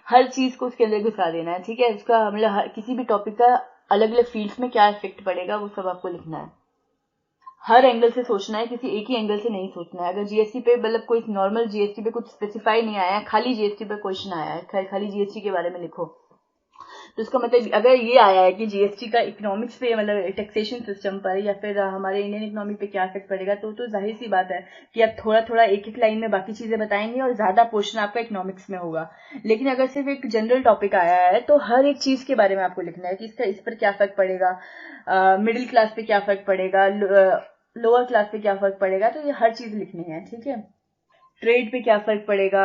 हर चीज को उसके अंदर घुसा देना है, ठीक है। उसका मतलब किसी भी टॉपिक का अलग अलग फील्ड्स में क्या इफेक्ट पड़ेगा वो सब आपको लिखना है। हर एंगल से सोचना है, किसी एक ही एंगल से नहीं सोचना है। अगर जीएसटी पे मतलब कोई नॉर्मल जीएसटी पे कुछ स्पेसिफाई नहीं आया है, खाली जीएसटी पे क्वेश्चन आया है, खाली जीएसटी के बारे में लिखो, तो इसका मतलब अगर ये आया है कि जीएसटी का इकोनॉमिक्स पे मतलब टैक्सेशन सिस्टम पर या फिर हमारे इंडियन इकोनॉमी पे क्या इफेक्ट पड़ेगा, तो जाहिर सी बात है कि आप थोड़ा थोड़ा एक एक लाइन में बाकी चीजें बताएंगे और ज्यादा पोर्शन आपका इकोनॉमिक्स में होगा। लेकिन अगर सिर्फ एक जनरल टॉपिक आया है तो हर एक चीज के बारे में आपको लिखना है कि इस पर क्या फर्क पड़ेगा, मिडिल क्लास पे क्या फर्क पड़ेगा, लोअर क्लास पे क्या फर्क पड़ेगा, तो ये हर चीज लिखनी है, ठीक है। ट्रेड पे क्या फर्क पड़ेगा,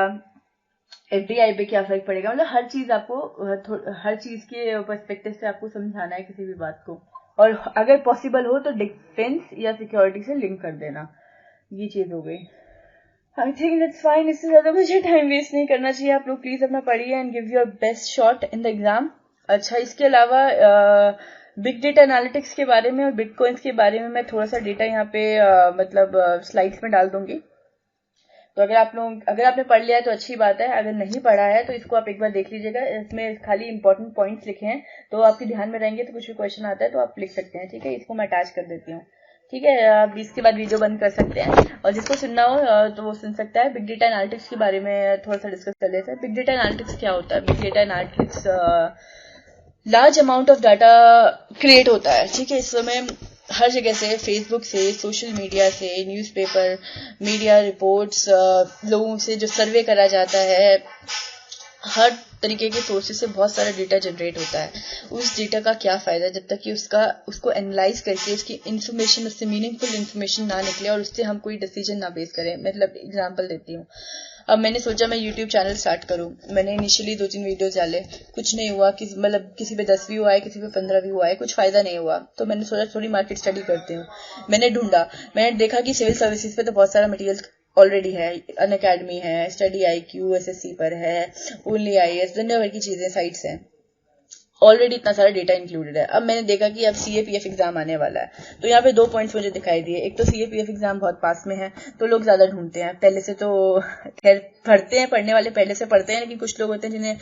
एफडीआई पे क्या फर्क पड़ेगा, मतलब हर चीज आपको हर चीज के पर्सपेक्टिव से आपको समझाना है किसी भी बात को। और अगर पॉसिबल हो तो डिफेंस या सिक्योरिटी से लिंक कर देना, ये चीज हो गई। आई थिंक दैट्स फाइन, इससे ज्यादा मुझे टाइम वेस्ट नहीं करना चाहिए। आप लोग प्लीज अपना पढ़िए and give your best shot in the exam. अच्छा, इसके अलावा बिग डेटा एनालिटिक्स के बारे में और बिटकॉइंस के बारे में मैं थोड़ा सा डेटा यहाँ पे मतलब स्लाइड्स में डाल दूंगी। तो अगर आपने पढ़ लिया है तो अच्छी बात है, अगर नहीं पढ़ा है तो इसको आप एक बार देख लीजिएगा। इसमें खाली इंपॉर्टेंट पॉइंट्स लिखे हैं, तो आपके ध्यान में रहेंगे, तो कुछ भी क्वेश्चन आता है तो आप लिख सकते हैं, ठीक है। इसको मैं अटैच कर देती हूँ, ठीक है। आप इसके बाद वीडियो बंद कर सकते हैं, और जिसको सुनना हो तो वो सुन सकता है। बिग डेटा एनालिटिक्स के बारे में थोड़ा सा डिस्कस कर लेते हैं। बिग डेटा एनालिटिक्स क्या होता है? Big data analytics large amount of data create होता है, ठीक है। इस समय हर जगह से, फेसबुक से, सोशल मीडिया से, न्यूज़पेपर, मीडिया रिपोर्ट्स, लोगों से जो सर्वे करा जाता है, हर तरीके के सोर्सेज से बहुत सारा डेटा जनरेट होता है। उस डेटा का क्या फायदा जब तक कि उसको एनालाइज करके उसकी इन्फॉर्मेशन, उससे मीनिंगफुल इन्फॉर्मेशन ना निकले और उससे हम कोई डिसीजन ना बेस करें। मतलब एग्जांपल देती हूँ, अब मैंने सोचा मैं यूट्यूब चैनल स्टार्ट करूं। मैंने इनिशियली 2-3 वीडियोस डाले, कुछ नहीं हुआ, किसी पे 10 व्यू आए, किसी पे 15 व्यू आए, कुछ फायदा नहीं हुआ। तो मैंने सोचा थोड़ी मार्केट स्टडी करती हूँ। मैंने देखा कि सिविल सर्विसेज पे तो बहुत सारा मटेरियल ऑलरेडी है, अनअकैडमी है, स्टडी IQ SSC पर है, ओनली IAS, दुनिया भर की चीजें साइट्स हैं। ऑलरेडी इतना सारा डेटा इंक्लूडेड है। अब मैंने देखा कि अब CAPF एग्जाम आने वाला है, तो यहाँ पे 2 पॉइंट्स मुझे दिखाई दिए। एक तो CAPF एग्जाम बहुत पास में है, तो लोग ज्यादा ढूंढते हैं। पहले से तो खैर पढ़ते हैं, पढ़ने वाले पहले से पढ़ते हैं, लेकिन कुछ लोग होते हैं जिन्हें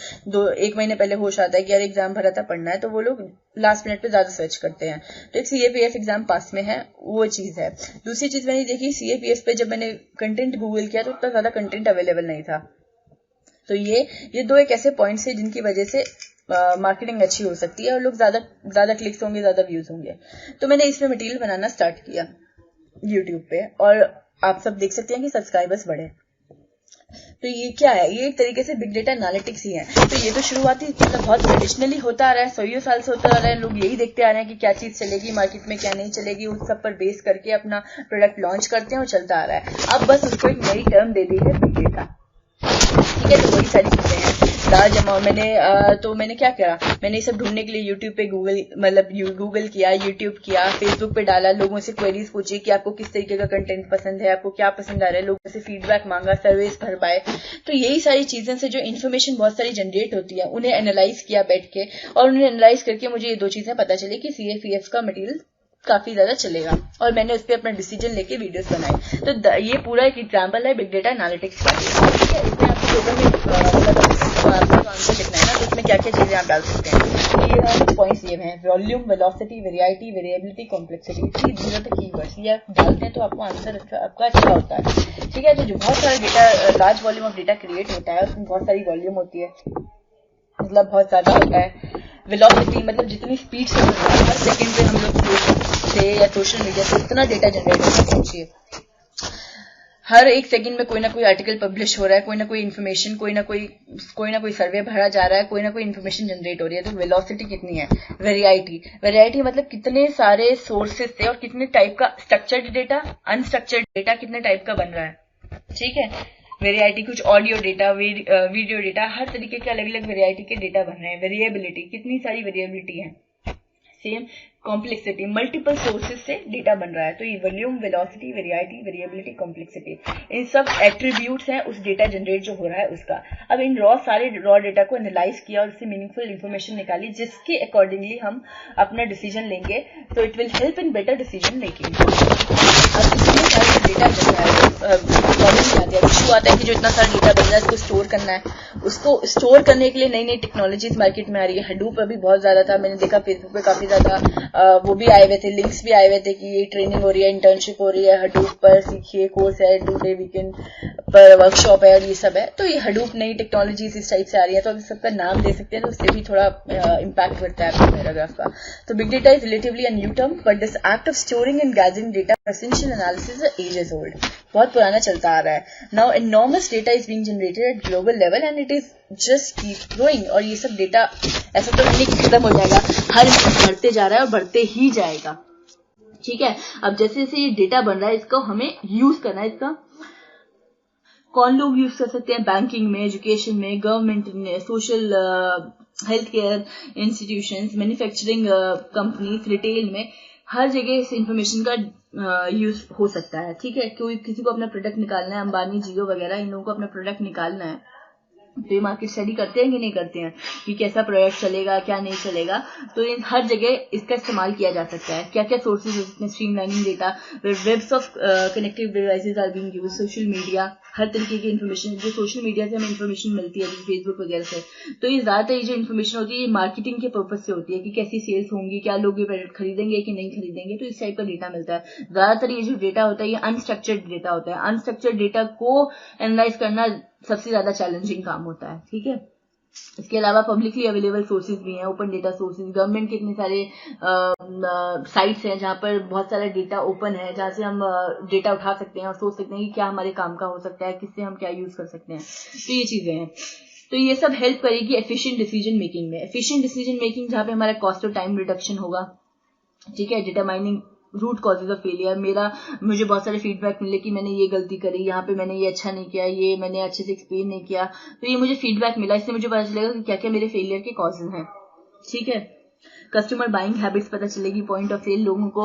1 महीने पहले होश आता है कि यार एग्जाम भरा था, पढ़ना है, तो वो लोग लास्ट मिनट पे ज्यादा सर्च करते हैं। तो एक CAPF एग्जाम पास में है, वो चीज है। दूसरी चीज मैंने देखी, CAPF पे जब मैंने कंटेंट गूगल किया तो उतना ज्यादा कंटेंट अवेलेबल नहीं था। तो ये 2 एक ऐसे पॉइंट्स है जिनकी वजह से मार्केटिंग अच्छी हो सकती है और लोग ज्यादा क्लिक्स होंगे, ज्यादा व्यूज होंगे। तो मैंने इसमें मटेरियल बनाना स्टार्ट किया यूट्यूब पे, और आप सब देख सकते हैं कि सब्सक्राइबर्स बढ़े। तो ये क्या है, ये एक तरीके से बिग डेटा एनालिटिक्स ही है। तो ये तो शुरुआती मतलब बहुत ट्रेडिशनली होता आ रहा है, 100 साल से होता आ रहा है। लोग यही देखते आ रहे हैं कि क्या चीज चलेगी मार्केट में, क्या नहीं चलेगी, उस सब पर बेस करके अपना प्रोडक्ट लॉन्च करते हैं और चलता आ रहा है। अब बस उसको एक नई टर्म दे दी है, बिग डेटा। ठीक है, तो वही सारी चीजें हैं। लार्ज अमाउंट मैंने क्या करा, मैंने ये सब ढूंढने के लिए यूट्यूब पे गूगल किया, यूट्यूब किया, फेसबुक पे डाला, लोगों से क्वेरीज पूछी कि आपको किस तरीके का कंटेंट पसंद है, आपको क्या पसंद आ रहा है, लोगों से फीडबैक मांगा, सर्वेस भर पाए। तो यही सारी चीजें से जो इन्फॉर्मेशन बहुत सारी जनरेट होती है, उन्हें एनालाइज किया बैठ के, और उन्हें एनालाइज करके मुझे ये 2 चीजें पता चली कि CAPF का मटेरियल काफी ज्यादा चलेगा, और मैंने उस पर अपना डिसीजन लेके वीडियोस बनाई। तो ये पूरा एक एग्जांपल है बिग डेटा एनालिटिक्स का। ठीक है, इसमें आपको पेपर में आपको आंसर लिखना है ना, तो इसमें क्या क्या चीजें आप डाल सकते हैं। ये पॉइंट्स ये हैं, volume, velocity, variety, variability, complexity. These are the keywords. ये आप डालते हैं तो आपको आंसर आपका अच्छा होता है। ठीक है, तो जो बहुत सारा data, large volume of data create होता है, उसमें बहुत सारी वॉल्यूम होती है, मतलब बहुत ज्यादा होता है। वेलोसिटी मतलब जितनी स्पीड से हर सेकंड पे हम लोग से या सोशल मीडिया से इतना डेटा जनरेट होना चाहिए। हर एक सेकंड में कोई ना कोई आर्टिकल पब्लिश हो रहा है, कोई ना कोई इन्फॉर्मेशन, कोई ना कोई सर्वे भरा जा रहा है, कोई ना कोई इन्फॉर्मेशन जनरेट हो रही है। तो वेलोसिटी कितनी है। वेराइटी मतलब कितने सारे सोर्सेज से और कितने टाइप का स्ट्रक्चर्ड डेटा, अनस्ट्रक्चर्ड डेटा कितने टाइप का बन रहा है। ठीक है, वेरिएटी कुछ ऑडियो डेटा, वीडियो डेटा, हर तरीके के अलग अलग वेरिएटी के डेटा बन रहे हैं। वेरिएबिलिटी कितनी सारी वेरिएबिलिटी है। सेम कॉम्प्लेक्सिटी, मल्टीपल सोर्सेज से डेटा बन रहा है। तो ये volume, velocity, variety, variability, complexity, इन सब एट्रीब्यूट्स हैं उस डेटा जनरेट जो हो रहा है उसका। अब इन सारे रॉ डेटा को एनालाइज किया और उससे मीनिंगफुल इंफॉर्मेशन निकाली, जिसके अकॉर्डिंगली हम अपना डिसीजन लेंगे। तो it will help in better decision making. अब इसमें सारा डेटा बन रहा है, प्रॉब्लम आती है, इशू आता है कि जो इतना सारा डेटा बन रहा है उसको स्टोर करना है। उसको स्टोर करने के लिए नई नई टेक्नोलॉजीज मार्केट में आ रही है। हडूप अभी बहुत ज्यादा था, मैंने देखा फेसबुक पे काफी ज्यादा वो भी आए हुए थे, लिंक्स भी आए हुए थे कि ये ट्रेनिंग हो रही है, इंटर्नशिप हो रही है, हडूप पर सीखिए, कोर्स है, 2 डे वीकेंड पर वर्कशॉप है, और ये सब है। तो ये हडूप नई टेक्नोलॉजीज इस टाइप से आ रही है, तो अभी सबका नाम दे सकते हैं, तो उससे भी थोड़ा इम्पैक्ट बढ़ता है आपके पैराग्राफ का। तो big data is relatively a new term, but this act of storing and gathering data essential analysis ages old, बहुत पुराना चलता आ रहा है। Now enormous data is being generated at global level and it is just keep growing। और ये सब data ऐसा तो नहीं कि खत्म हो जाएगा, हर बढ़ते जा रहा है और बढ़ते ही जाएगा। ठीक है, अब जैसे जैसे ये डेटा बन रहा है, इसको हमें यूज करना है। इसका कौन लोग यूज कर सकते हैं, बैंकिंग में, एजुकेशन में, गवर्नमेंट में, social health care institutions, manufacturing companies, retail में, हर जगह इस इंफॉर्मेशन का यूज हो सकता है। ठीक है, कोई किसी को अपना प्रोडक्ट निकालना है, अंबानी, जियो वगैरह, इन लोगों को अपना प्रोडक्ट निकालना है, तो ये मार्केट स्टडी करते हैं कि नहीं करते हैं कि कैसा प्रोडक्ट चलेगा, क्या नहीं चलेगा। तो इन हर जगह इसका इस्तेमाल किया जा सकता है। क्या क्या सोर्सेज हो सकते हैं, streamlining data, webs of connective devices are being used, social media, हर तरीके की इन्फॉर्मेशन जो सोशल मीडिया से हमें इन्फॉर्मेशन मिलती है, जैसे फेसबुक वगैरह से। तो ये ज्यादातर ये जो इन्फॉर्मेशन होती है ये मार्केटिंग के पर्पज से होती है कि कैसी सेल्स होंगी, क्या लोग ये प्रोडक्ट खरीदेंगे कि नहीं खरीदेंगे। तो इस टाइप का डेटा मिलता है। ज्यादातर ये जो डेटा होता है ये अनस्ट्रक्चर्ड डेटा होता है। अनस्ट्रक्चर्ड डेटा को एनालाइज करना सबसे ज्यादा चैलेंजिंग काम होता है। ठीक है, इसके अलावा पब्लिकली अवेलेबल सोर्सेज भी हैं, ओपन डेटा सोर्सेज, गवर्नमेंट के इतने सारे साइट्स हैं जहां पर बहुत सारा डेटा ओपन है, जहां से हम डेटा उठा सकते हैं और सोच सकते हैं कि क्या हमारे काम का हो सकता है, किससे हम क्या यूज कर सकते हैं। तो ये चीजें हैं, तो ये सब हेल्प करेगी एफिशिएंट डिसीजन मेकिंग में। एफिशिएंट डिसीजन मेकिंग जहां पे हमारा कॉस्ट और टाइम रिडक्शन होगा। ठीक है, determining root causes of failure, मुझे बहुत सारे फीडबैक मिले कि मैंने ये गलती करी, यहाँ पे मैंने ये अच्छा नहीं किया, ये मैंने अच्छे से एक्सप्लेन नहीं किया, तो ये मुझे फीडबैक मिला, इससे मुझे पता चलेगा कि क्या क्या मेरे फेलियर के कॉजेज हैं। ठीक है, कस्टमर बाइंग हैबिट्स पता चलेगी, पॉइंट ऑफ सेल, लोगों को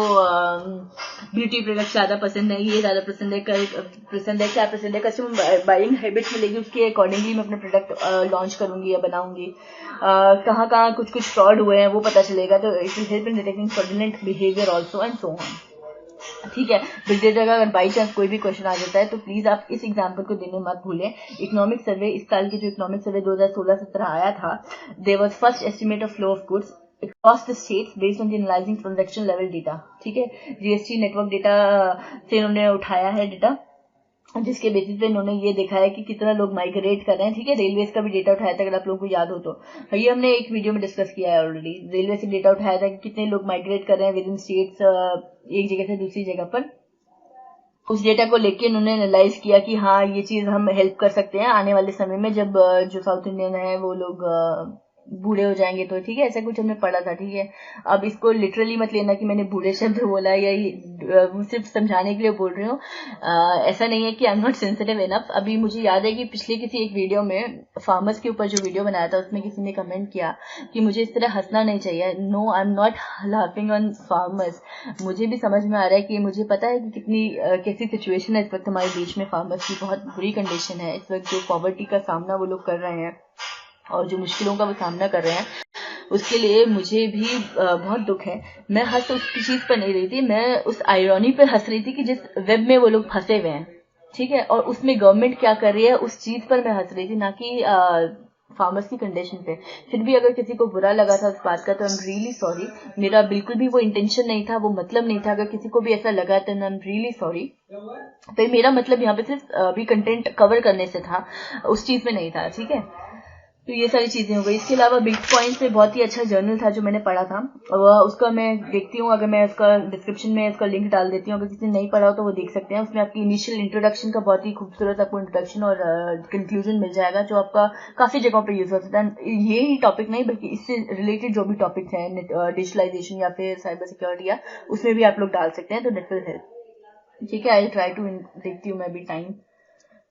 ब्यूटी प्रोडक्ट ज्यादा पसंद है, ये ज्यादा पसंद है, क्या पसंद है, कस्टमर बाइंग हैबिट्स मिलेगी, उसके अकॉर्डिंगली मैं अपना प्रोडक्ट लॉन्च करूंगी या बनाऊंगी। कहाँ कहाँ कुछ फ्रॉड हुए हैं वो पता चलेगा, तो it will help in detecting fraudulent behaviour also and so on. ठीक है, बिग डेटा का अगर बाई चांस कोई भी क्वेश्चन आ जाता है तो प्लीज आप इस एग्जाम्पल को देने मत भूलें। इकोनॉमिक सर्वे, इस साल की जो इकोनॉमिक सर्वे 2016-17 आया था, there was first estimate of flow of goods across the states based on the analyzing transaction level data। ठीक है, जीएसटी नेटवर्क डेटा से इन्होंने उठाया है डेटा, जिसके बेसिस पे इन्होंने ये देखा है कि कितना लोग माइग्रेट कर रहे हैं। ठीक है, रेलवेज का भी डेटा उठाया था, अगर आप लोगों को याद हो तो ये हमने एक वीडियो में डिस्कस किया है ऑलरेडी। रेलवे से डेटा उठाया था कि कितने लोग माइग्रेट कर रहे हैं विद इन स्टेट्स, एक जगह से दूसरी जगह पर। उस डेटा को लेके इन्होंने एनालाइज किया कि हाँ ये चीज हम हेल्प कर सकते हैं आने वाले समय में, जब जो साउथ इंडियन है वो लोग बूढ़े हो जाएंगे तो। ठीक है, ऐसा कुछ हमने पढ़ा था। ठीक है, अब इसको लिटरली मत लेना कि मैंने बूढ़े शब्द बोला या सिर्फ समझाने के लिए बोल रही हूँ। ऐसा नहीं है कि आई एम नॉट सेंसिटिव इनफ। अभी मुझे याद है कि पिछले किसी एक वीडियो में फार्मर्स के ऊपर जो वीडियो बनाया था उसमें किसी ने कमेंट किया कि मुझे इस तरह हंसना नहीं चाहिए। No, I am not laughing on farmers. मुझे भी समझ में आ रहा है कि मुझे पता है कि कितनी कैसी सिचुएशन है इस वक्त हमारे देश में। फार्मर्स की बहुत बुरी कंडीशन है इस वक्त, जो पॉवर्टी का सामना वो लोग कर रहे हैं और जो मुश्किलों का वो सामना कर रहे हैं, उसके लिए मुझे भी बहुत दुख है। मैं हंस उस चीज पर नहीं रही थी, मैं उस आयरनी पर हंस रही थी कि जिस वेब में वो लोग फंसे हुए हैं। ठीक है, और उसमें गवर्नमेंट क्या कर रही है उस चीज पर मैं हंस रही थी, ना कि फार्मर्स की कंडीशन पे। फिर भी अगर किसी को बुरा लगा था उस बात का तो आई एम रियली सॉरी। मेरा बिल्कुल भी वो इंटेंशन नहीं था, वो मतलब नहीं था। अगर किसी को भी ऐसा लगा तो आई एम रियली सॉरी। तो मेरा मतलब यहाँ पे सिर्फ अभी कंटेंट कवर करने से था, उस चीज में नहीं था। ठीक है, तो ये सारी चीजें हो गई। इसके अलावा बिग पॉइंट्स पे बहुत ही अच्छा जर्नल था जो मैंने पढ़ा था, उसका मैं देखती हूँ, अगर मैं उसका डिस्क्रिप्शन में इसका लिंक डाल देती हूँ, अगर किसी ने नहीं पढ़ा हो तो वो देख सकते हैं। उसमें आपकी इनिशियल इंट्रोडक्शन का बहुत ही खूबसूरत आपको इंट्रोडक्शन और कंक्लूजन मिल जाएगा, जो आपका काफी जगहों पे यूज हो सकता है। ये ही टॉपिक नहीं बल्कि इससे रिलेटेड जो भी टॉपिक्स हैं, डिजिटलाइजेशन या फिर साइबर सिक्योरिटी, या उसमें भी आप लोग डाल सकते हैं, तो दैट विल हेल्प। ठीक है, आई ट्राई टू, देखती हूँ मैं भी टाइम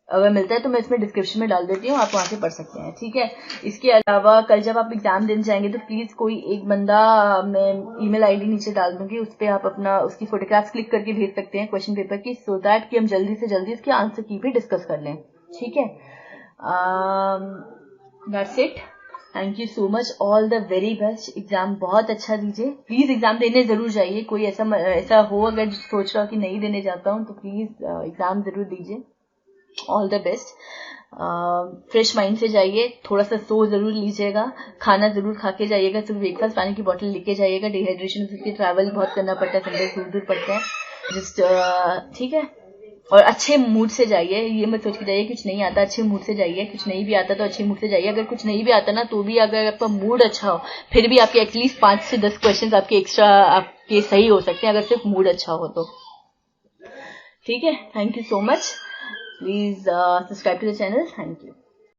अगर मिलता है तो मैं इसमें डिस्क्रिप्शन में डाल देती हूँ, आप वहां से पढ़ सकते हैं। ठीक है, इसके अलावा कल जब आप एग्जाम देने जाएंगे तो प्लीज कोई एक बंदा, मैं ईमेल आईडी नीचे डाल दूंगी, उस पर आप अपना उसकी फोटोग्राफ्स क्लिक करके भेज सकते हैं क्वेश्चन पेपर की, सो दैट कि हम जल्दी से जल्दी इसके आंसर की भी डिस्कस कर लें। ठीक है, that's it. Thank you so much, all the very best. Exam बहुत अच्छा दीजिए, प्लीज एग्जाम देने जरूर जाइए। कोई ऐसा हो अगर सोच रहा हो कि नहीं देने जाता हूँ तो प्लीज एग्जाम जरूर दीजिए। All the best. Fresh mind से जाइए, थोड़ा सा सो जरूर लीजिएगा, खाना जरूर खा के जाइएगा, सिर्फ ब्रेकफास्ट, पानी की बोतल लेके जाइएगा। डिहाइड्रेशन हो सकती है, ट्रैवल बहुत करना पड़ता है, संडे दूर पड़ते हैं जस्ट। ठीक है, और अच्छे मूड से जाइए, ये मत सोच के जाइए कुछ नहीं आता, अच्छे मूड से जाइए। कुछ नहीं भी आता तो अच्छे मूड से जाइए, अगर कुछ नहीं भी आता ना तो भी अगर आपका मूड अच्छा हो फिर भी आपके एटलीस्ट 5 से 10 क्वेश्चन आपके एक्स्ट्रा आपके सही हो सकते हैं, अगर सिर्फ मूड अच्छा हो तो। ठीक है, thank you so much. Please subscribe to the channel. Thank you.